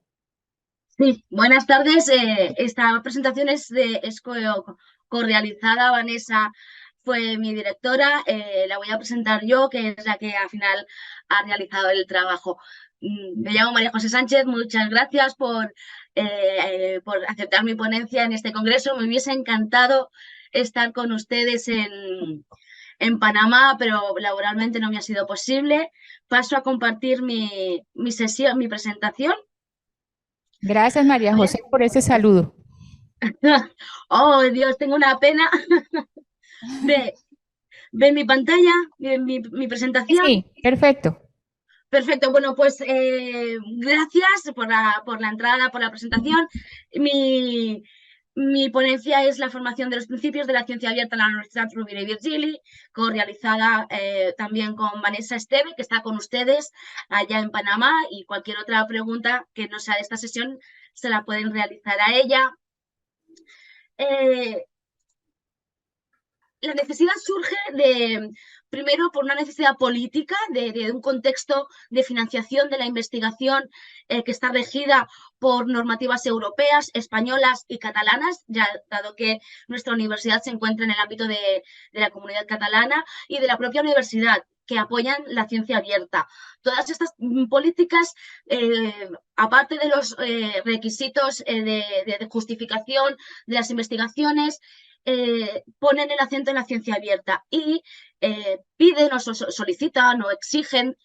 Sí, buenas tardes. Esta presentación es co-realizada. Vanessa fue mi directora. La voy a presentar yo, que es la que al final ha realizado el trabajo. Me llamo María José Sánchez. Muchas gracias por aceptar mi ponencia en este congreso. Me hubiese encantado estar con ustedes en Panamá, pero laboralmente no me ha sido posible. Paso a compartir mi sesión, mi presentación. Gracias, María José, por ese saludo. Oh, Dios, tengo una pena. ¿Ve mi pantalla? ¿Mi presentación? Sí, perfecto. Perfecto. Bueno, pues gracias por la entrada, por la presentación. Mi ponencia es la formación de los principios de la ciencia abierta en la Universidad Rovira y Virgili, co-realizada también con Vanessa Esteve, que está con ustedes allá en Panamá, y cualquier otra pregunta que no sea de esta sesión se la pueden realizar a ella. La necesidad surge primero por una necesidad política de un contexto de financiación de la investigación que está regida por normativas europeas, españolas y catalanas, ya dado que nuestra universidad se encuentra en el ámbito de la comunidad catalana, y de la propia universidad, que apoyan la ciencia abierta. Todas estas políticas, aparte de los requisitos de justificación de las investigaciones, ponen el acento en la ciencia abierta y piden o solicitan o exigen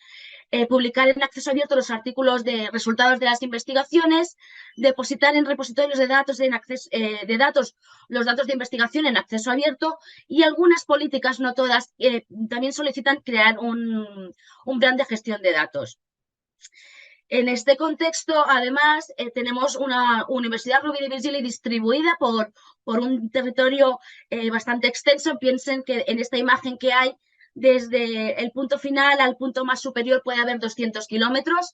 publicar en acceso abierto los artículos de resultados de las investigaciones, depositar en repositorios de datos, los datos de investigación en acceso abierto, y algunas políticas, no todas, también solicitan crear un plan de gestión de datos. En este contexto, además, tenemos una Universidad Rovira i Virgili distribuida por un territorio bastante extenso. Piensen que en esta imagen que hay, desde el punto final al punto más superior puede haber 200 kilómetros.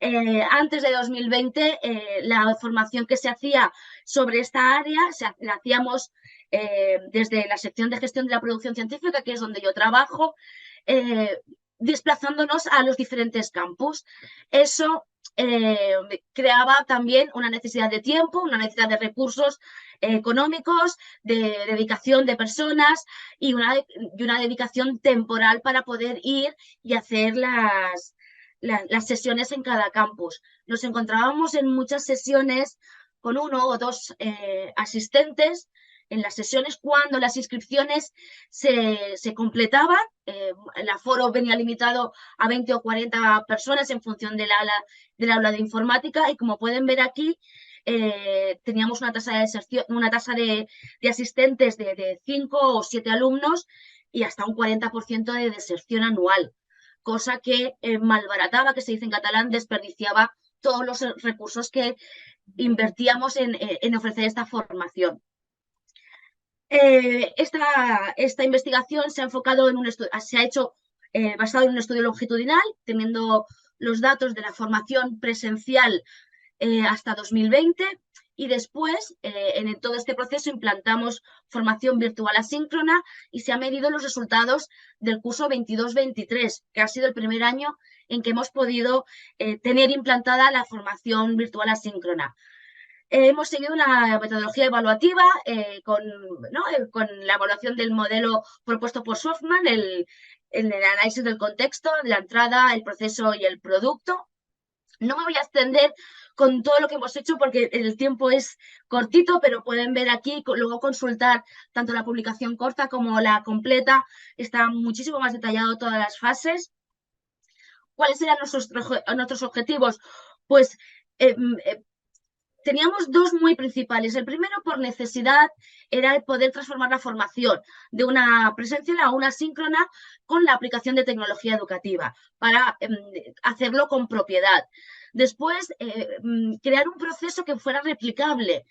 Antes de 2020, la formación que se hacía sobre esta área la hacíamos desde la sección de gestión de la producción científica, que es donde yo trabajo, desplazándonos a los diferentes campus. Eso creaba también una necesidad de tiempo, una necesidad de recursos económicos, de dedicación de personas y una dedicación temporal para poder ir y hacer las sesiones en cada campus. Nos encontrábamos en muchas sesiones con 1 o 2 asistentes en las sesiones cuando las inscripciones se completaban. El aforo venía limitado a 20 o 40 personas en función del aula de informática, y como pueden ver aquí, teníamos una tasa de deserción, una tasa de asistentes de 5 o 7 alumnos y hasta un 40% de deserción anual, cosa que malbarataba, que se dice en catalán, desperdiciaba todos los recursos que invertíamos en ofrecer esta formación. Esta investigación se ha enfocado en se ha hecho basado en un estudio longitudinal, teniendo los datos de la formación presencial hasta 2020, y después en todo este proceso implantamos formación virtual asíncrona y se han medido los resultados del curso 22-23, que ha sido el primer año en que hemos podido tener implantada la formación virtual asíncrona. Hemos seguido una metodología evaluativa con la evaluación del modelo propuesto por Softman, el análisis del contexto, la entrada, el proceso y el producto. No me voy a extender con todo lo que hemos hecho porque el tiempo es cortito, pero pueden ver aquí, luego consultar tanto la publicación corta como la completa. Está muchísimo más detallado todas las fases. ¿Cuáles eran nuestros objetivos? Pues teníamos 2 muy principales. El primero, por necesidad, era el poder transformar la formación de una presencial a una síncrona con la aplicación de tecnología educativa, para hacerlo con propiedad. Después, crear un proceso que fuera replicable.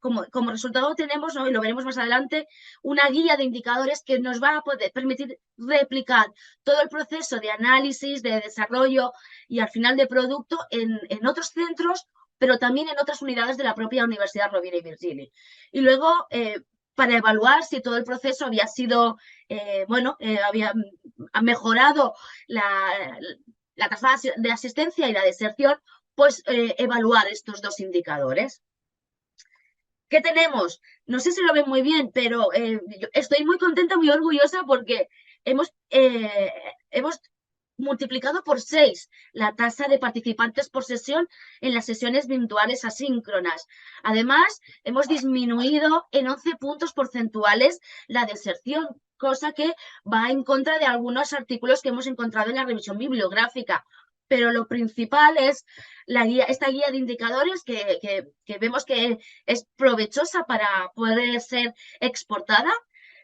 Como resultado tenemos, y lo veremos más adelante, una guía de indicadores que nos va a poder permitir replicar todo el proceso de análisis, de desarrollo y al final de producto en otros centros, pero también en otras unidades de la propia Universidad Rovira i Virgili. Y luego, para evaluar si todo el proceso había sido, había mejorado la tasa de asistencia y la deserción, pues evaluar estos 2 indicadores. ¿Qué tenemos? No sé si lo ven muy bien, pero yo estoy muy contenta, muy orgullosa porque hemos multiplicado por 6 la tasa de participantes por sesión en las sesiones virtuales asíncronas. Además, hemos disminuido en 11 puntos porcentuales la deserción, cosa que va en contra de algunos artículos que hemos encontrado en la revisión bibliográfica. Pero lo principal es esta guía de indicadores que vemos que es provechosa para poder ser exportada.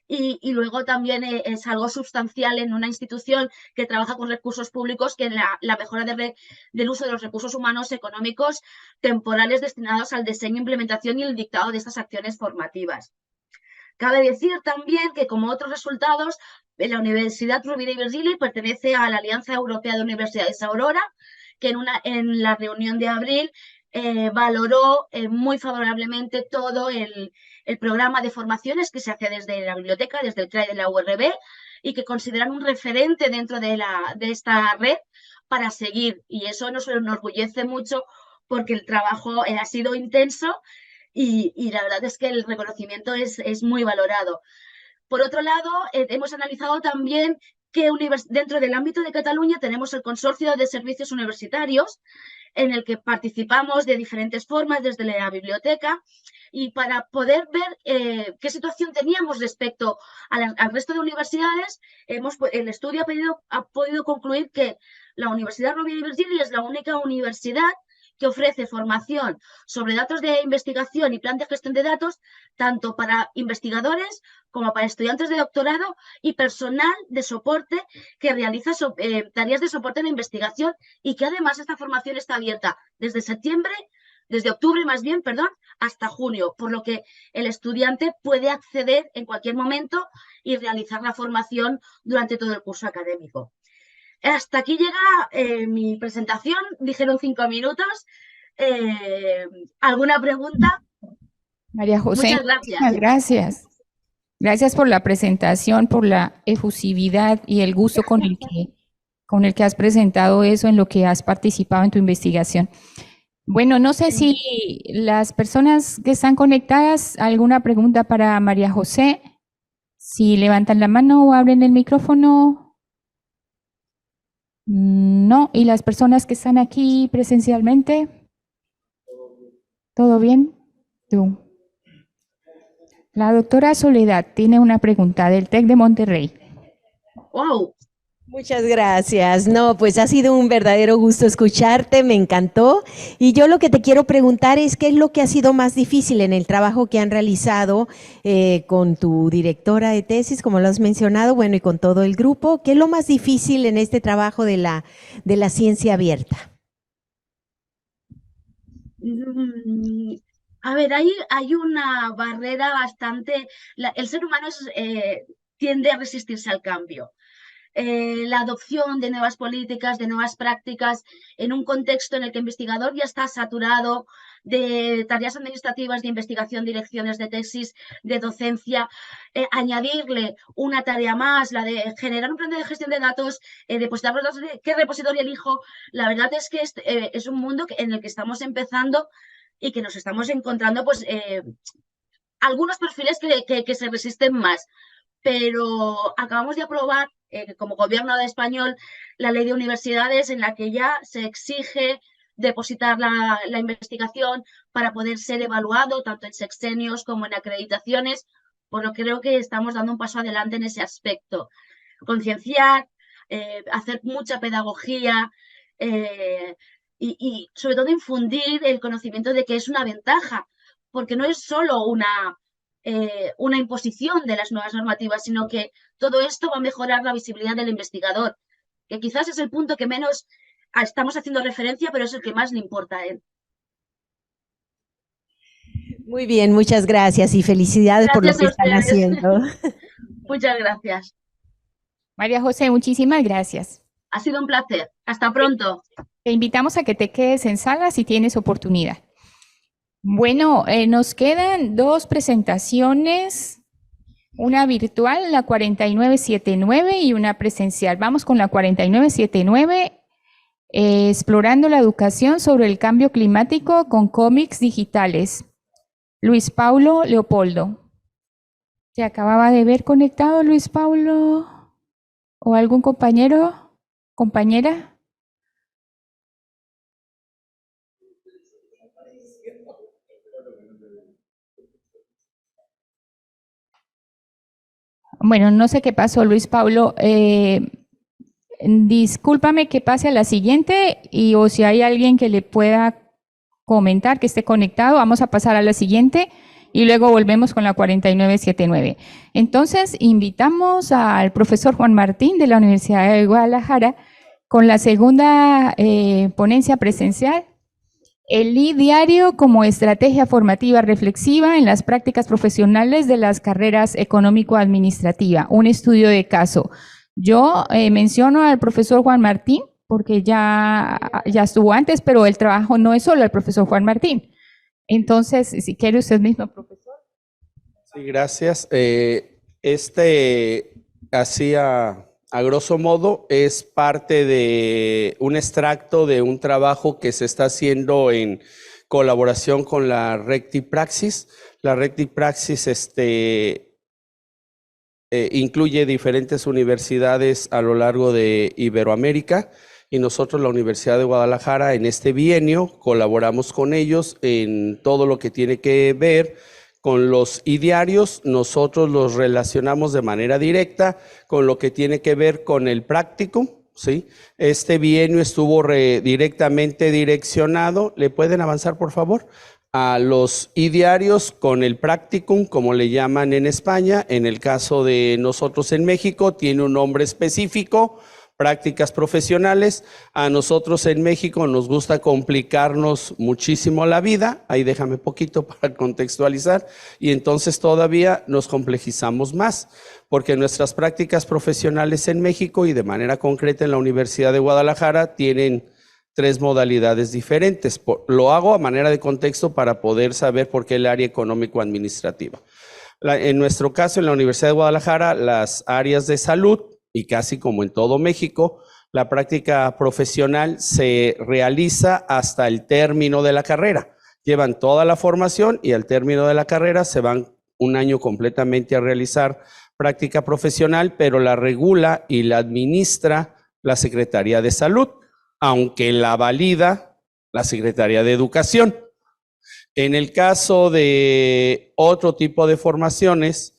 Y luego también es algo sustancial en una institución que trabaja con recursos públicos, que la mejora del uso de los recursos humanos económicos temporales destinados al diseño, implementación y el dictado de estas acciones formativas. Cabe decir también que, como otros resultados, la Universidad Rovira i Virgili pertenece a la Alianza Europea de Universidades Aurora, que en la reunión de abril valoró muy favorablemente todo el programa de formaciones que se hace desde la biblioteca, desde el CRAE de la URB, y que consideran un referente dentro de esta red para seguir. Y eso nos enorgullece mucho porque el trabajo ha sido intenso y la verdad es que el reconocimiento es muy valorado. Por otro lado, hemos analizado también que dentro del ámbito de Cataluña tenemos el Consorcio de Servicios Universitarios, en el que participamos de diferentes formas desde la biblioteca, y para poder ver qué situación teníamos respecto al resto de universidades, el estudio ha podido concluir que la Universidad Rovira i Virgili es la única universidad que ofrece formación sobre datos de investigación y plan de gestión de datos, tanto para investigadores como para estudiantes de doctorado y personal de soporte que realiza tareas de soporte en la investigación, y que además esta formación está abierta desde octubre más bien, perdón, hasta junio, por lo que el estudiante puede acceder en cualquier momento y realizar la formación durante todo el curso académico. Hasta aquí llega mi presentación, dijeron 5 minutos. ¿Alguna pregunta? María José, Muchas gracias. muchas gracias. Gracias por la presentación, por la efusividad y el gusto con el que has presentado eso, en lo que has participado en tu investigación. Bueno, no sé si las personas que están conectadas, alguna pregunta para María José, si levantan la mano o abren el micrófono. No, y las personas que están aquí presencialmente, ¿todo bien? Tú. La doctora Soledad tiene una pregunta del TEC de Monterrey. ¡Wow! Muchas gracias. No, pues ha sido un verdadero gusto escucharte, me encantó. Y yo lo que te quiero preguntar es qué es lo que ha sido más difícil en el trabajo que han realizado con tu directora de tesis, como lo has mencionado, bueno, y con todo el grupo. ¿Qué es lo más difícil en este trabajo de la ciencia abierta? A ver, hay una barrera bastante... el ser humano tiende a resistirse al cambio. La adopción de nuevas políticas, de nuevas prácticas, en un contexto en el que el investigador ya está saturado de tareas administrativas, de investigación, direcciones de tesis, de docencia, añadirle una tarea más, la de generar un plan de gestión de datos, depositar los datos, ¿qué repositorio elijo? La verdad es que es un mundo en el que estamos empezando y que nos estamos encontrando pues algunos perfiles que se resisten más. Pero acabamos de aprobar como gobierno de español la ley de universidades, en la que ya se exige depositar la investigación para poder ser evaluado tanto en sexenios como en acreditaciones, por lo que creo que estamos dando un paso adelante en ese aspecto. Concienciar, hacer mucha pedagogía y sobre todo infundir el conocimiento de que es una ventaja, porque no es solo una imposición de las nuevas normativas, sino que todo esto va a mejorar la visibilidad del investigador, que quizás es el punto que menos estamos haciendo referencia, pero es el que más le importa a él. Muy bien, muchas gracias y felicidades por lo que están haciendo. Muchas gracias. María José, muchísimas gracias. Ha sido un placer. Hasta pronto. Te invitamos a que te quedes en sala si tienes oportunidad. Bueno, nos quedan 2 presentaciones, una virtual, la 4979, y una presencial. Vamos con la 4979, explorando la educación sobre el cambio climático con cómics digitales. Luis Paulo Leopoldo. ¿Se acababa de ver conectado Luis Paulo? ¿O algún compañero? ¿Compañera? Bueno, no sé qué pasó, Luis Paulo. Discúlpame que pase a la siguiente, o si hay alguien que le pueda comentar que esté conectado, vamos a pasar a la siguiente y luego volvemos con la 4979. Entonces, invitamos al profesor Juan Martín de la Universidad de Guadalajara con la segunda ponencia presencial. El diario como estrategia formativa reflexiva en las prácticas profesionales de las carreras económico-administrativa, un estudio de caso. Yo menciono al profesor Juan Martín porque ya estuvo antes, pero el trabajo no es solo el profesor Juan Martín. Entonces, si quiere usted mismo, profesor. Sí, gracias. A grosso modo, es parte de un extracto de un trabajo que se está haciendo en colaboración con la RectiPraxis. La RectiPraxis incluye diferentes universidades a lo largo de Iberoamérica, y nosotros, la Universidad de Guadalajara, en este bienio colaboramos con ellos en todo lo que tiene que ver con los idearios. Nosotros los relacionamos de manera directa con lo que tiene que ver con el practicum, ¿sí? Este bienio estuvo directamente direccionado, ¿le pueden avanzar por favor? A los idearios con el practicum, como le llaman en España. En el caso de nosotros en México, tiene un nombre específico, prácticas profesionales. A nosotros en México nos gusta complicarnos muchísimo la vida, ahí déjame poquito para contextualizar, y entonces todavía nos complejizamos más, porque nuestras prácticas profesionales en México y de manera concreta en la Universidad de Guadalajara tienen 3 modalidades diferentes. Lo hago a manera de contexto para poder saber por qué el área económico-administrativa. En nuestro caso, en la Universidad de Guadalajara, las áreas de salud, y casi como en todo México, la práctica profesional se realiza hasta el término de la carrera. Llevan toda la formación y al término de la carrera se van un año completamente a realizar práctica profesional, pero la regula y la administra la Secretaría de Salud, aunque la valida la Secretaría de Educación. En el caso de otro tipo de formaciones,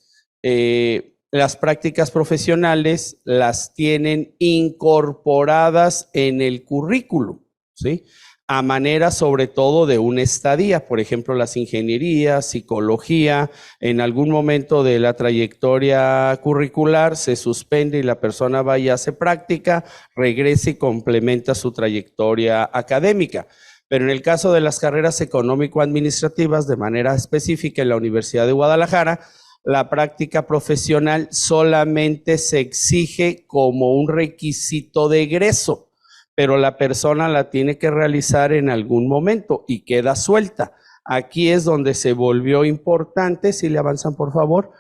las prácticas profesionales las tienen incorporadas en el currículum, ¿sí? A manera sobre todo de una estadía, por ejemplo, las ingenierías, psicología, en algún momento de la trayectoria curricular se suspende y la persona va y hace práctica, regresa y complementa su trayectoria académica. Pero en el caso de las carreras económico-administrativas, de manera específica en la Universidad de Guadalajara, la práctica profesional solamente se exige como un requisito de egreso, pero la persona la tiene que realizar en algún momento y queda suelta. Aquí es donde se volvió importante, si le avanzan por favor,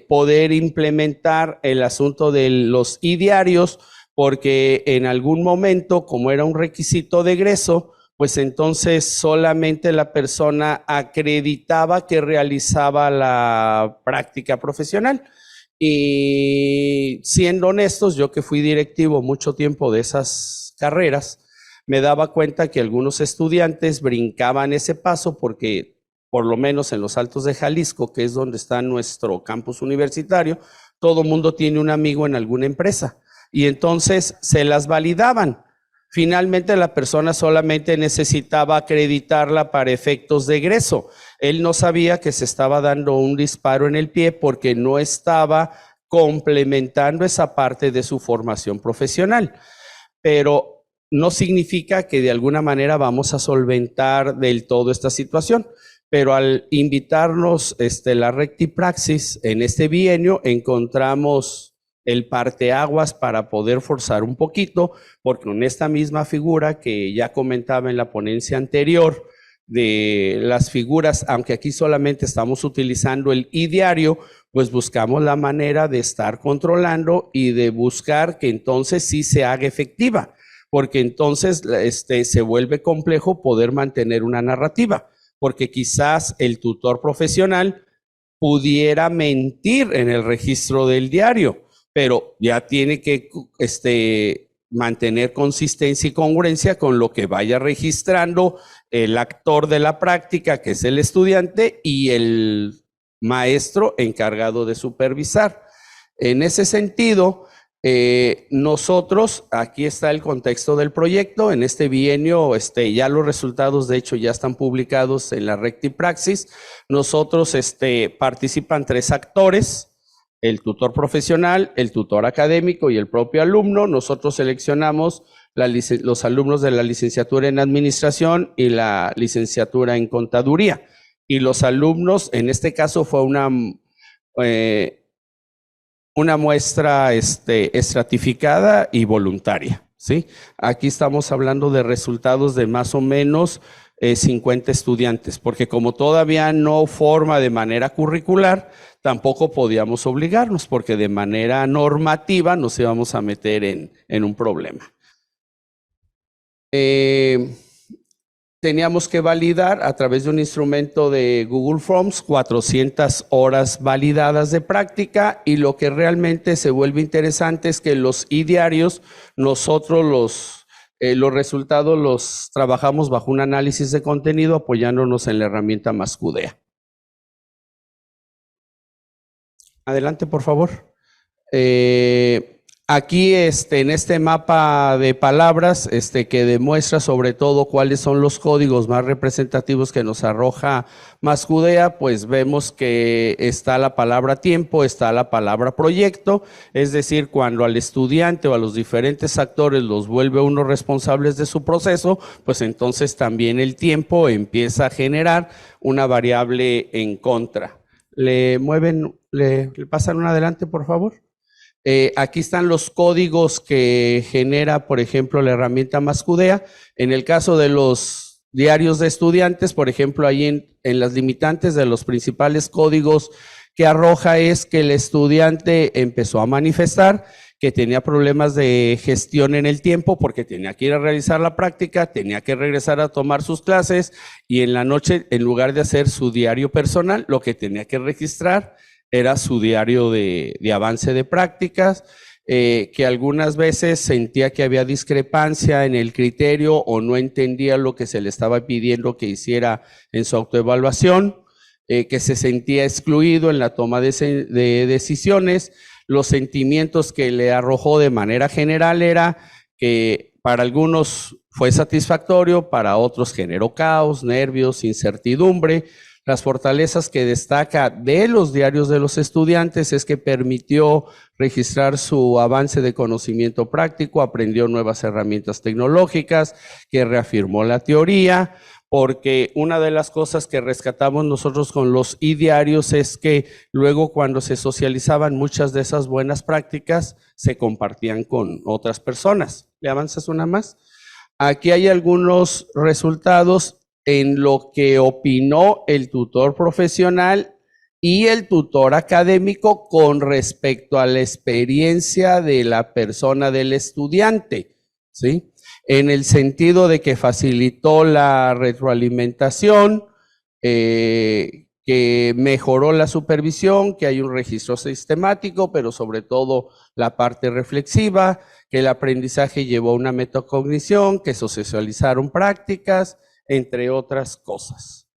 poder implementar el asunto de los idearios, porque en algún momento, como era un requisito de egreso, pues entonces solamente la persona acreditaba que realizaba la práctica profesional. Y siendo honestos, yo que fui directivo mucho tiempo de esas carreras, me daba cuenta que algunos estudiantes brincaban ese paso porque, por lo menos en los Altos de Jalisco, que es donde está nuestro campus universitario, todo mundo tiene un amigo en alguna empresa y entonces se las validaban. Finalmente la persona solamente necesitaba acreditarla para efectos de egreso. Él no sabía que se estaba dando un disparo en el pie porque no estaba complementando esa parte de su formación profesional. Pero no significa que de alguna manera vamos a solventar del todo esta situación. Pero al invitarnos la rectipraxis en este bienio, encontramos el parteaguas para poder forzar un poquito, porque con esta misma figura que ya comentaba en la ponencia anterior, de las figuras, aunque aquí solamente estamos utilizando el ideario, pues buscamos la manera de estar controlando y de buscar que entonces sí se haga efectiva, porque entonces se vuelve complejo poder mantener una narrativa, porque quizás el tutor profesional pudiera mentir en el registro del diario, pero ya tiene que mantener consistencia y congruencia con lo que vaya registrando el actor de la práctica, que es el estudiante, y el maestro encargado de supervisar. En ese sentido, nosotros, aquí está el contexto del proyecto, en este bienio, ya los resultados de hecho ya están publicados en la rectipraxis. Nosotros participan 3 actores, el tutor profesional, el tutor académico y el propio alumno. Nosotros seleccionamos los alumnos de la licenciatura en administración y la licenciatura en contaduría. Y los alumnos, en este caso fue una muestra estratificada y voluntaria, ¿sí? Aquí estamos hablando de resultados de más o menos 50 estudiantes, porque como todavía no forma de manera curricular, tampoco podíamos obligarnos, porque de manera normativa nos íbamos a meter en un problema. Teníamos que validar a través de un instrumento de Google Forms 400 horas validadas de práctica, y lo que realmente se vuelve interesante es que los idearios, nosotros los resultados los trabajamos bajo un análisis de contenido apoyándonos en la herramienta Mascudea. Adelante, por favor. Aquí en este mapa de palabras que demuestra sobre todo cuáles son los códigos más representativos que nos arroja Mascudea, pues vemos que está la palabra tiempo, está la palabra proyecto, es decir, cuando al estudiante o a los diferentes actores los vuelve uno responsables de su proceso, pues entonces también el tiempo empieza a generar una variable en contra. ¿Le pasan una adelante, por favor? Aquí están los códigos que genera, por ejemplo, la herramienta Mascudea. En el caso de los diarios de estudiantes, por ejemplo, ahí en las limitantes de los principales códigos que arroja es que el estudiante empezó a manifestar que tenía problemas de gestión en el tiempo porque tenía que ir a realizar la práctica, tenía que regresar a tomar sus clases y en la noche, en lugar de hacer su diario personal, lo que tenía que registrar era su diario de avance de prácticas, que algunas veces sentía que había discrepancia en el criterio o no entendía lo que se le estaba pidiendo que hiciera en su autoevaluación, que se sentía excluido en la toma de decisiones. Los sentimientos que le arrojó de manera general era que para algunos fue satisfactorio, para otros generó caos, nervios, incertidumbre. Las fortalezas que destaca de los diarios de los estudiantes es que permitió registrar su avance de conocimiento práctico, aprendió nuevas herramientas tecnológicas, que reafirmó la teoría, porque una de las cosas que rescatamos nosotros con los diarios es que luego cuando se socializaban muchas de esas buenas prácticas se compartían con otras personas. ¿Le avanzas una más? Aquí hay algunos resultados en lo que opinó el tutor profesional y el tutor académico con respecto a la experiencia de la persona del estudiante, ¿sí? En el sentido de que facilitó la retroalimentación, que mejoró la supervisión, que hay un registro sistemático, pero sobre todo la parte reflexiva, que el aprendizaje llevó a una metacognición, que se socializaron prácticas, entre otras cosas.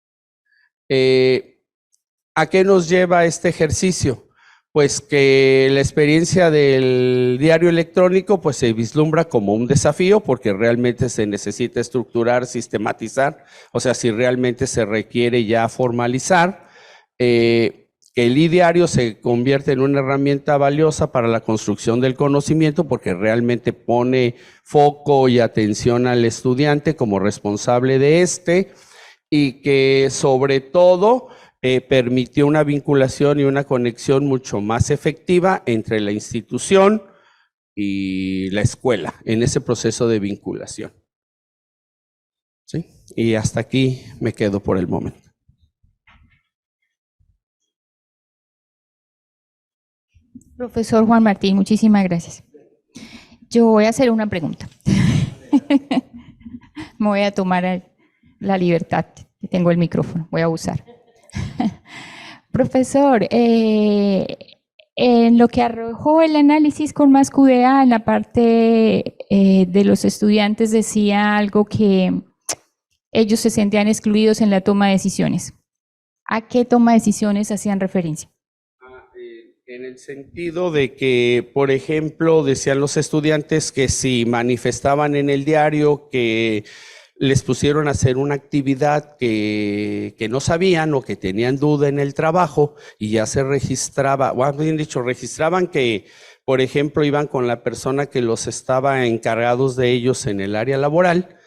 ¿A qué nos lleva este ejercicio? Pues que la experiencia del diario electrónico pues se vislumbra como un desafío porque realmente se necesita estructurar, sistematizar, o sea, si realmente se requiere ya formalizar, que el diario se convierte en una herramienta valiosa para la construcción del conocimiento porque realmente pone foco y atención al estudiante como responsable de y que sobre todo permitió una vinculación y una conexión mucho más efectiva entre la institución y la escuela en ese proceso de vinculación. ¿Sí? Y hasta aquí me quedo por el momento. Profesor Juan Martín, muchísimas gracias. Yo voy a hacer una pregunta. Me voy a tomar la libertad, tengo el micrófono, voy a usar. Profesor, en lo que arrojó el análisis con Mascudea, en la parte de los estudiantes decía algo que ellos se sentían excluidos en la toma de decisiones. ¿A qué toma de decisiones hacían referencia? En el sentido de que, por ejemplo, decían los estudiantes que si manifestaban en el diario que les pusieron a hacer una actividad que no sabían o que tenían duda en el trabajo y ya se registraba, o bien dicho, registraban que, por ejemplo, iban con la persona que los estaba encargados de ellos en el área laboral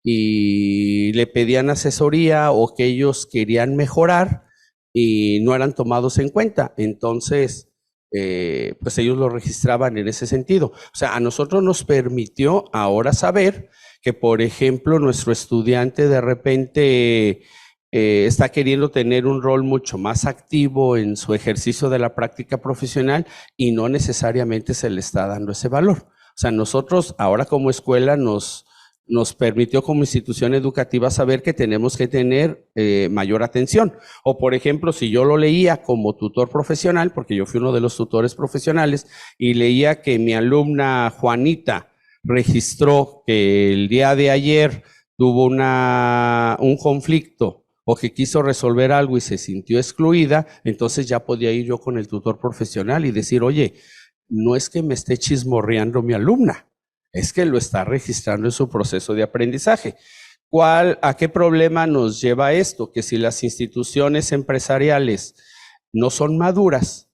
y le pedían asesoría o que ellos querían mejorar y no eran tomados en cuenta. Entonces, pues ellos lo registraban en ese sentido. O sea, a nosotros nos permitió ahora saber que, por ejemplo, nuestro estudiante de repente está queriendo tener un rol mucho más activo en su ejercicio de la práctica profesional y no necesariamente se le está dando ese valor. O sea, nosotros ahora como escuela nos permitió como institución educativa saber que tenemos que tener mayor atención. O por ejemplo, si yo lo leía como tutor profesional, porque yo fui uno de los tutores profesionales, y leía que mi alumna Juanita registró que el día de ayer tuvo un conflicto o que quiso resolver algo y se sintió excluida, entonces ya podía ir yo con el tutor profesional y decir, oye, no es que me esté chismorreando mi alumna, es que lo está registrando en su proceso de aprendizaje. ¿A qué problema nos lleva esto? Que si las instituciones empresariales no son maduras,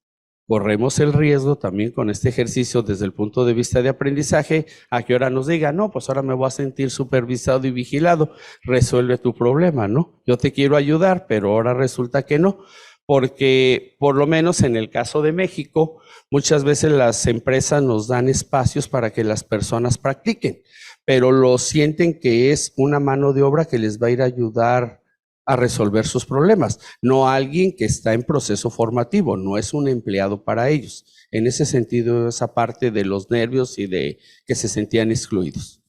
corremos el riesgo también con este ejercicio desde el punto de vista de aprendizaje, a que ahora nos diga, no, pues ahora me voy a sentir supervisado y vigilado, resuelve tu problema, ¿no? Yo te quiero ayudar, pero ahora resulta que no, porque por lo menos en el caso de México, muchas veces las empresas nos dan espacios para que las personas practiquen, pero lo sienten que es una mano de obra que les va a ir a ayudar a resolver sus problemas, no alguien que está en proceso formativo, no es un empleado para ellos. En ese sentido, esa parte de los nervios y de que se sentían excluidos.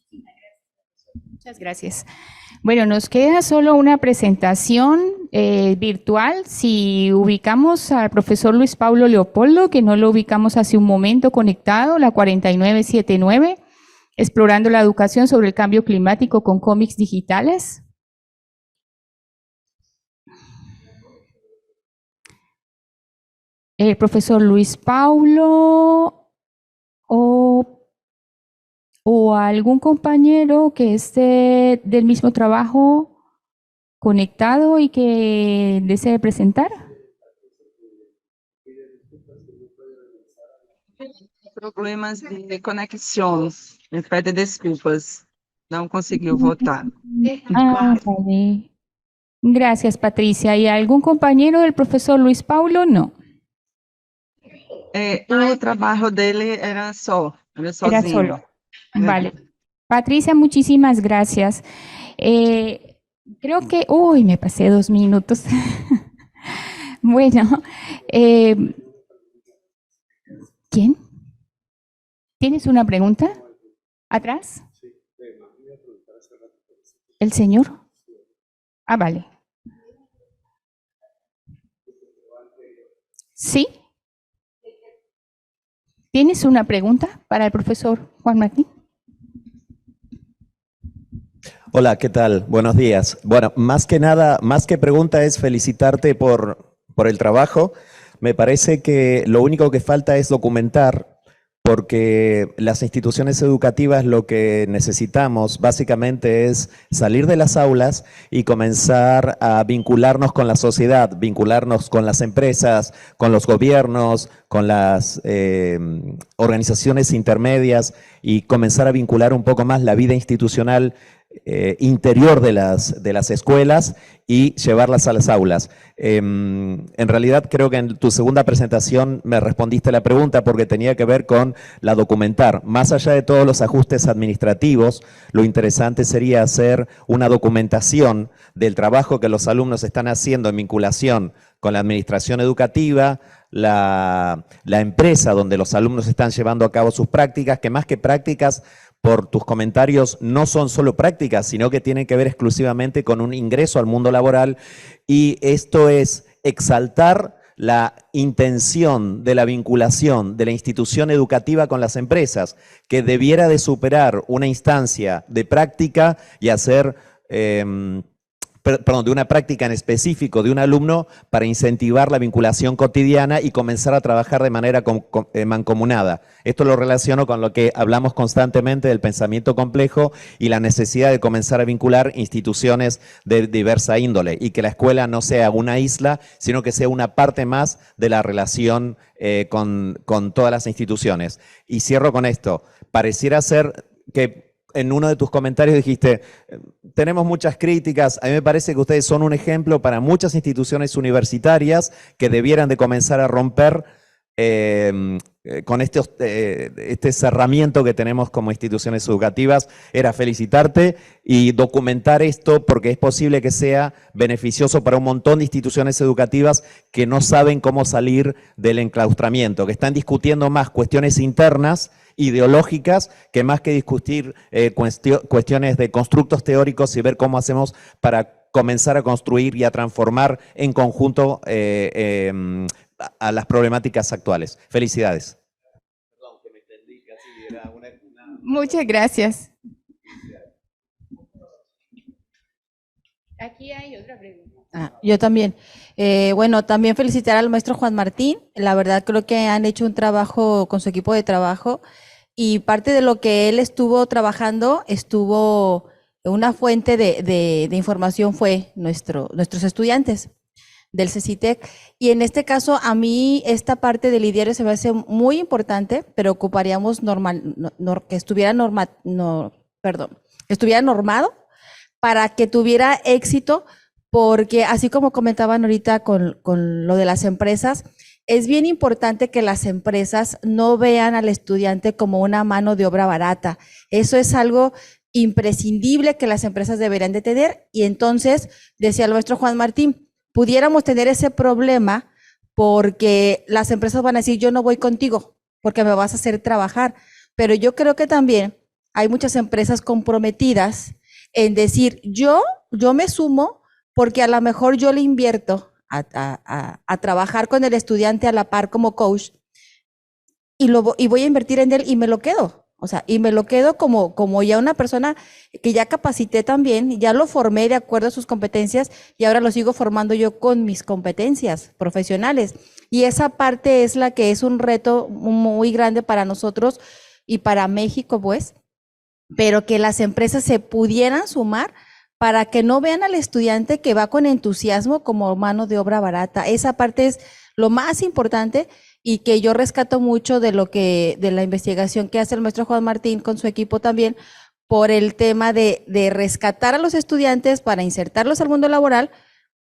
Muchas gracias. Bueno, nos queda solo una presentación virtual. Si ubicamos al profesor Luis Paulo Leopoldo, que no lo ubicamos hace un momento conectado, la 4979, explorando la educación sobre el cambio climático con cómics digitales. El profesor Luis Paulo o algún compañero que esté del mismo trabajo conectado y que desee presentar. Problemas de conexão. Me pede desculpas. Não conseguiu votar. Ah, vale. Gracias, Patricia. ¿Y algún compañero del profesor Luis Paulo? No. O trabalho dele era só. Era Era sozinho. solo. Vale. Patricia, muchísimas gracias. Creo que, uy, me pasé 2 minutos. Bueno, ¿quién? ¿Tienes una pregunta? ¿Atrás? ¿El señor? Ah, vale. ¿Sí? ¿Tienes una pregunta para el profesor Juan Martín? Hola, ¿qué tal? Buenos días. Bueno, más que nada, más que pregunta es felicitarte por el trabajo. Me parece que lo único que falta es documentar, porque las instituciones educativas lo que necesitamos básicamente es salir de las aulas y comenzar a vincularnos con la sociedad, vincularnos con las empresas, con los gobiernos, con las organizaciones intermedias y comenzar a vincular un poco más la vida institucional interior de las escuelas y llevarlas a las aulas. En realidad creo que en tu segunda presentación me respondiste la pregunta porque tenía que ver con la documentar. Más allá de todos los ajustes administrativos, lo interesante sería hacer una documentación del trabajo que los alumnos están haciendo en vinculación con la administración educativa, la empresa donde los alumnos están llevando a cabo sus prácticas, que más que prácticas, por tus comentarios, no son solo prácticas, sino que tienen que ver exclusivamente con un ingreso al mundo laboral, y esto es exaltar la intención de la vinculación de la institución educativa con las empresas, que debiera de superar una instancia de práctica y hacer de una práctica en específico de un alumno para incentivar la vinculación cotidiana y comenzar a trabajar de manera mancomunada. Esto lo relaciono con lo que hablamos constantemente del pensamiento complejo y la necesidad de comenzar a vincular instituciones de diversa índole y que la escuela no sea una isla, sino que sea una parte más de la relación con todas las instituciones. Y cierro con esto. Pareciera ser que en uno de tus comentarios dijiste, tenemos muchas críticas, a mí me parece que ustedes son un ejemplo para muchas instituciones universitarias que debieran de comenzar a romper con este cerramiento que tenemos como instituciones educativas. Era felicitarte y documentar esto porque es posible que sea beneficioso para un montón de instituciones educativas que no saben cómo salir del enclaustramiento, que están discutiendo más cuestiones internas ideológicas que más que discutir cuestiones de constructos teóricos y ver cómo hacemos para comenzar a construir y a transformar en conjunto a las problemáticas actuales. Felicidades. Perdón, que me entendí casi era una... Muchas gracias. Aquí hay otra pregunta. Yo también. Bueno, también felicitar al maestro Juan Martín. La verdad creo que han hecho un trabajo con su equipo de trabajo y parte de lo que él estuvo trabajando, una fuente de información fue nuestros estudiantes del CECITEC. Y en este caso, a mí esta parte del ideario se me hace muy importante, pero ocuparíamos que estuviera normado para que tuviera éxito, porque así como comentaban ahorita con lo de las empresas, es bien importante que las empresas no vean al estudiante como una mano de obra barata. Eso es algo imprescindible que las empresas deberían de tener. Y entonces, decía el maestro Juan Martín, pudiéramos tener ese problema porque las empresas van a decir, yo no voy contigo porque me vas a hacer trabajar. Pero yo creo que también hay muchas empresas comprometidas en decir, yo me sumo porque a lo mejor yo le invierto a trabajar con el estudiante a la par como coach y voy a invertir en él y me lo quedo. O sea, y me lo quedo como ya una persona que ya capacité también, ya lo formé de acuerdo a sus competencias y ahora lo sigo formando yo con mis competencias profesionales. Y esa parte es la que es un reto muy grande para nosotros y para México, pues, pero que las empresas se pudieran sumar para que no vean al estudiante que va con entusiasmo como mano de obra barata. Esa parte es lo más importante y que yo rescato mucho de la investigación que hace el maestro Juan Martín con su equipo también, por el tema de rescatar a los estudiantes para insertarlos al mundo laboral,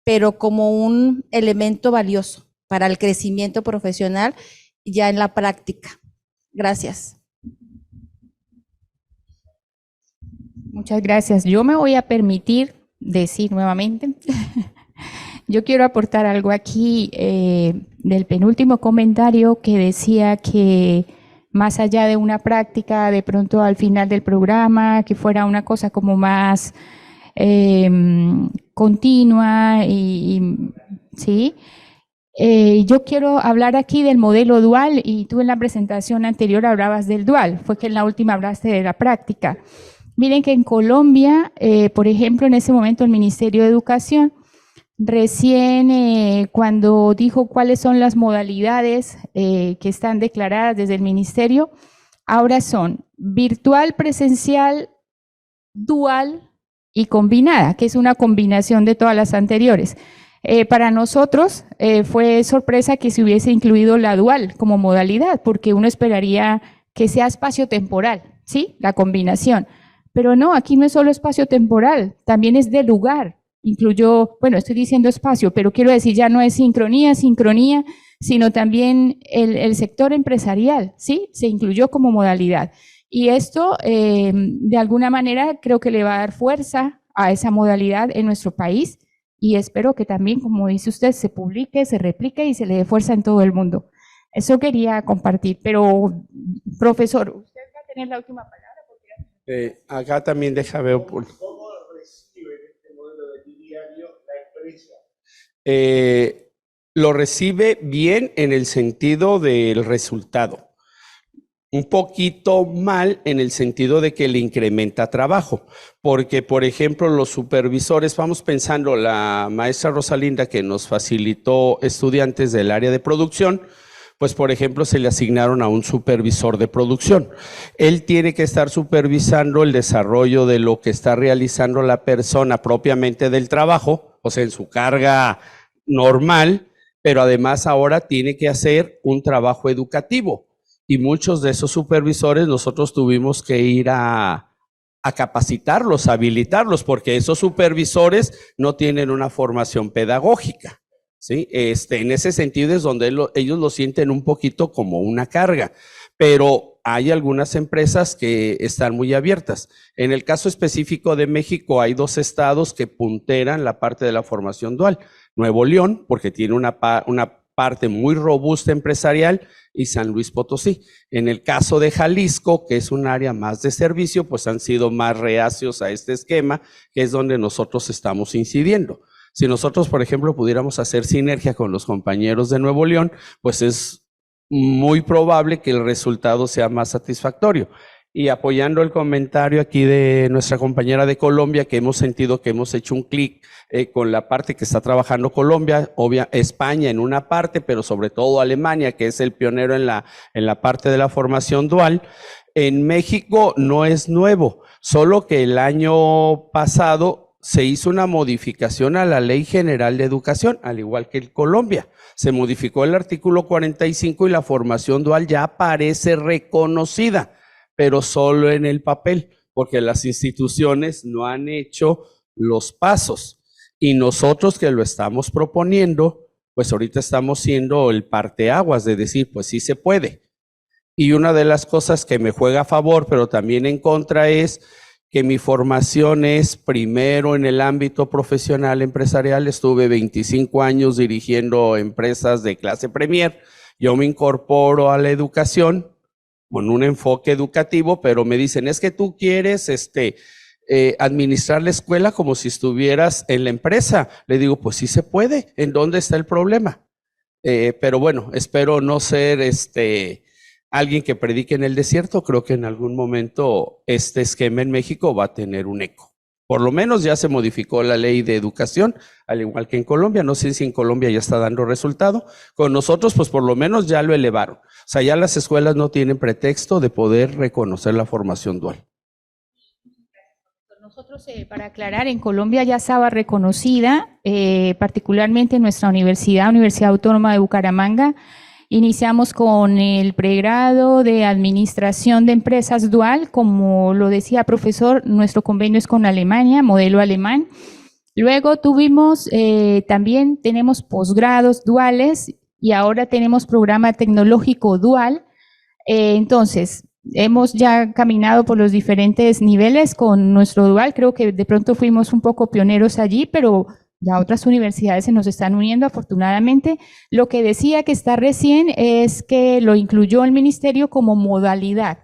pero como un elemento valioso para el crecimiento profesional ya en la práctica. Gracias. Muchas gracias. Yo me voy a permitir decir nuevamente, yo quiero aportar algo aquí del penúltimo comentario que decía que más allá de una práctica, de pronto al final del programa, que fuera una cosa como más continua ¿sí? Yo quiero hablar aquí del modelo dual y tú en la presentación anterior hablabas del dual, fue que en la última hablaste de la práctica. Miren que en Colombia, por ejemplo, en ese momento el Ministerio de Educación, recién cuando dijo cuáles son las modalidades que están declaradas desde el Ministerio, ahora son virtual, presencial, dual y combinada, que es una combinación de todas las anteriores. Para nosotros fue sorpresa que se hubiese incluido la dual como modalidad, porque uno esperaría que sea espacio-temporal, ¿sí? La combinación. Pero no, aquí no es solo espacio-temporal, también es de lugar. Incluyó, bueno, estoy diciendo espacio, pero quiero decir, ya no es sincronía, sino también el sector empresarial, ¿sí? Se incluyó como modalidad. Y esto, de alguna manera, creo que le va a dar fuerza a esa modalidad en nuestro país y espero que también, como dice usted, se publique, se replique y se le dé fuerza en todo el mundo. Eso quería compartir, pero, profesor, usted va a tener la última palabra. Acá también deja ver. ¿Cómo reciben este modelo de diario la empresa? Lo recibe bien en el sentido del resultado. Un poquito mal en el sentido de que le incrementa trabajo. Porque, por ejemplo, los supervisores, vamos pensando, la maestra Rosalinda que nos facilitó estudiantes del área de producción, pues por ejemplo se le asignaron a un supervisor de producción. Él tiene que estar supervisando el desarrollo de lo que está realizando la persona propiamente del trabajo, o sea, en su carga normal, pero además ahora tiene que hacer un trabajo educativo. Y muchos de esos supervisores nosotros tuvimos que ir a capacitarlos, a habilitarlos, porque esos supervisores no tienen una formación pedagógica. ¿Sí? En ese sentido es donde ellos lo sienten un poquito como una carga, pero hay algunas empresas que están muy abiertas. En el caso específico de México hay 2 estados que punteran la parte de la formación dual. Nuevo León, porque tiene una parte muy robusta empresarial, y San Luis Potosí. En el caso de Jalisco, que es un área más de servicio, pues han sido más reacios a este esquema, que es donde nosotros estamos incidiendo. Si nosotros, por ejemplo, pudiéramos hacer sinergia con los compañeros de Nuevo León, pues es muy probable que el resultado sea más satisfactorio. Y apoyando el comentario aquí de nuestra compañera de Colombia, que hemos sentido que hemos hecho un clic con la parte que está trabajando Colombia, España en una parte, pero sobre todo Alemania, que es el pionero en la parte de la formación dual. En México no es nuevo, solo que el año pasado se hizo una modificación a la Ley General de Educación, al igual que en Colombia. Se modificó el artículo 45 y la formación dual ya aparece reconocida, pero solo en el papel, porque las instituciones no han hecho los pasos. Y nosotros que lo estamos proponiendo, pues ahorita estamos siendo el parteaguas de decir, pues sí se puede. Y una de las cosas que me juega a favor, pero también en contra, es que mi formación es primero en el ámbito profesional empresarial. Estuve 25 años dirigiendo empresas de clase premier. Yo me incorporo a la educación con un enfoque educativo, pero me dicen, es que tú quieres administrar la escuela como si estuvieras en la empresa. Le digo, pues sí se puede. ¿En dónde está el problema? Pero bueno, espero no ser alguien que predique en el desierto. Creo que en algún momento este esquema en México va a tener un eco. Por lo menos ya se modificó la ley de educación, al igual que en Colombia. No sé si en Colombia ya está dando resultado. Con nosotros, pues por lo menos ya lo elevaron. O sea, ya las escuelas no tienen pretexto de poder reconocer la formación dual. Nosotros, para aclarar, en Colombia ya estaba reconocida, particularmente en nuestra Universidad Autónoma de Bucaramanga. Iniciamos con el pregrado de Administración de Empresas Dual. Como lo decía profesor, nuestro convenio es con Alemania, modelo alemán. Luego también tenemos posgrados duales y ahora tenemos programa tecnológico dual. Entonces, hemos ya caminado por los diferentes niveles con nuestro dual. Creo que de pronto fuimos un poco pioneros allí, pero ya otras universidades se nos están uniendo, afortunadamente. Lo que decía que está recién es que lo incluyó el ministerio como modalidad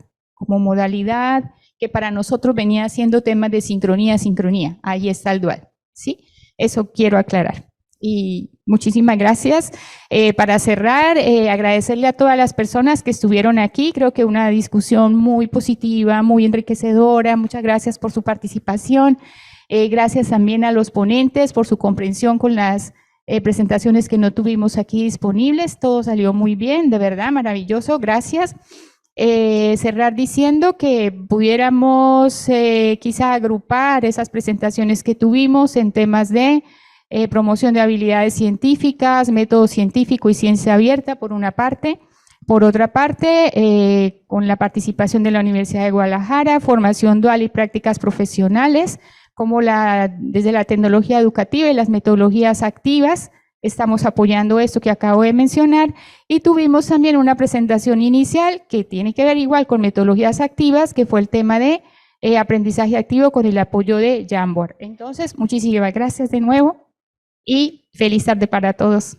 que para nosotros venía siendo tema de sincronía. Ahí está el dual, ¿sí? Eso quiero aclarar. Y muchísimas gracias. Para cerrar, agradecerle a todas las personas que estuvieron aquí. Creo que una discusión muy positiva, muy enriquecedora. Muchas gracias por su participación. Gracias también a los ponentes por su comprensión con las presentaciones que no tuvimos aquí disponibles. Todo salió muy bien, de verdad, maravilloso. Gracias. Cerrar diciendo que pudiéramos quizá agrupar esas presentaciones que tuvimos en temas de promoción de habilidades científicas, método científico y ciencia abierta, por una parte. Por otra parte, con la participación de la Universidad de Guadalajara, formación dual y prácticas profesionales, como desde la tecnología educativa y las metodologías activas, estamos apoyando esto que acabo de mencionar. Y tuvimos también una presentación inicial que tiene que ver igual con metodologías activas, que fue el tema de aprendizaje activo con el apoyo de Jamboard. Entonces, muchísimas gracias de nuevo y feliz tarde para todos.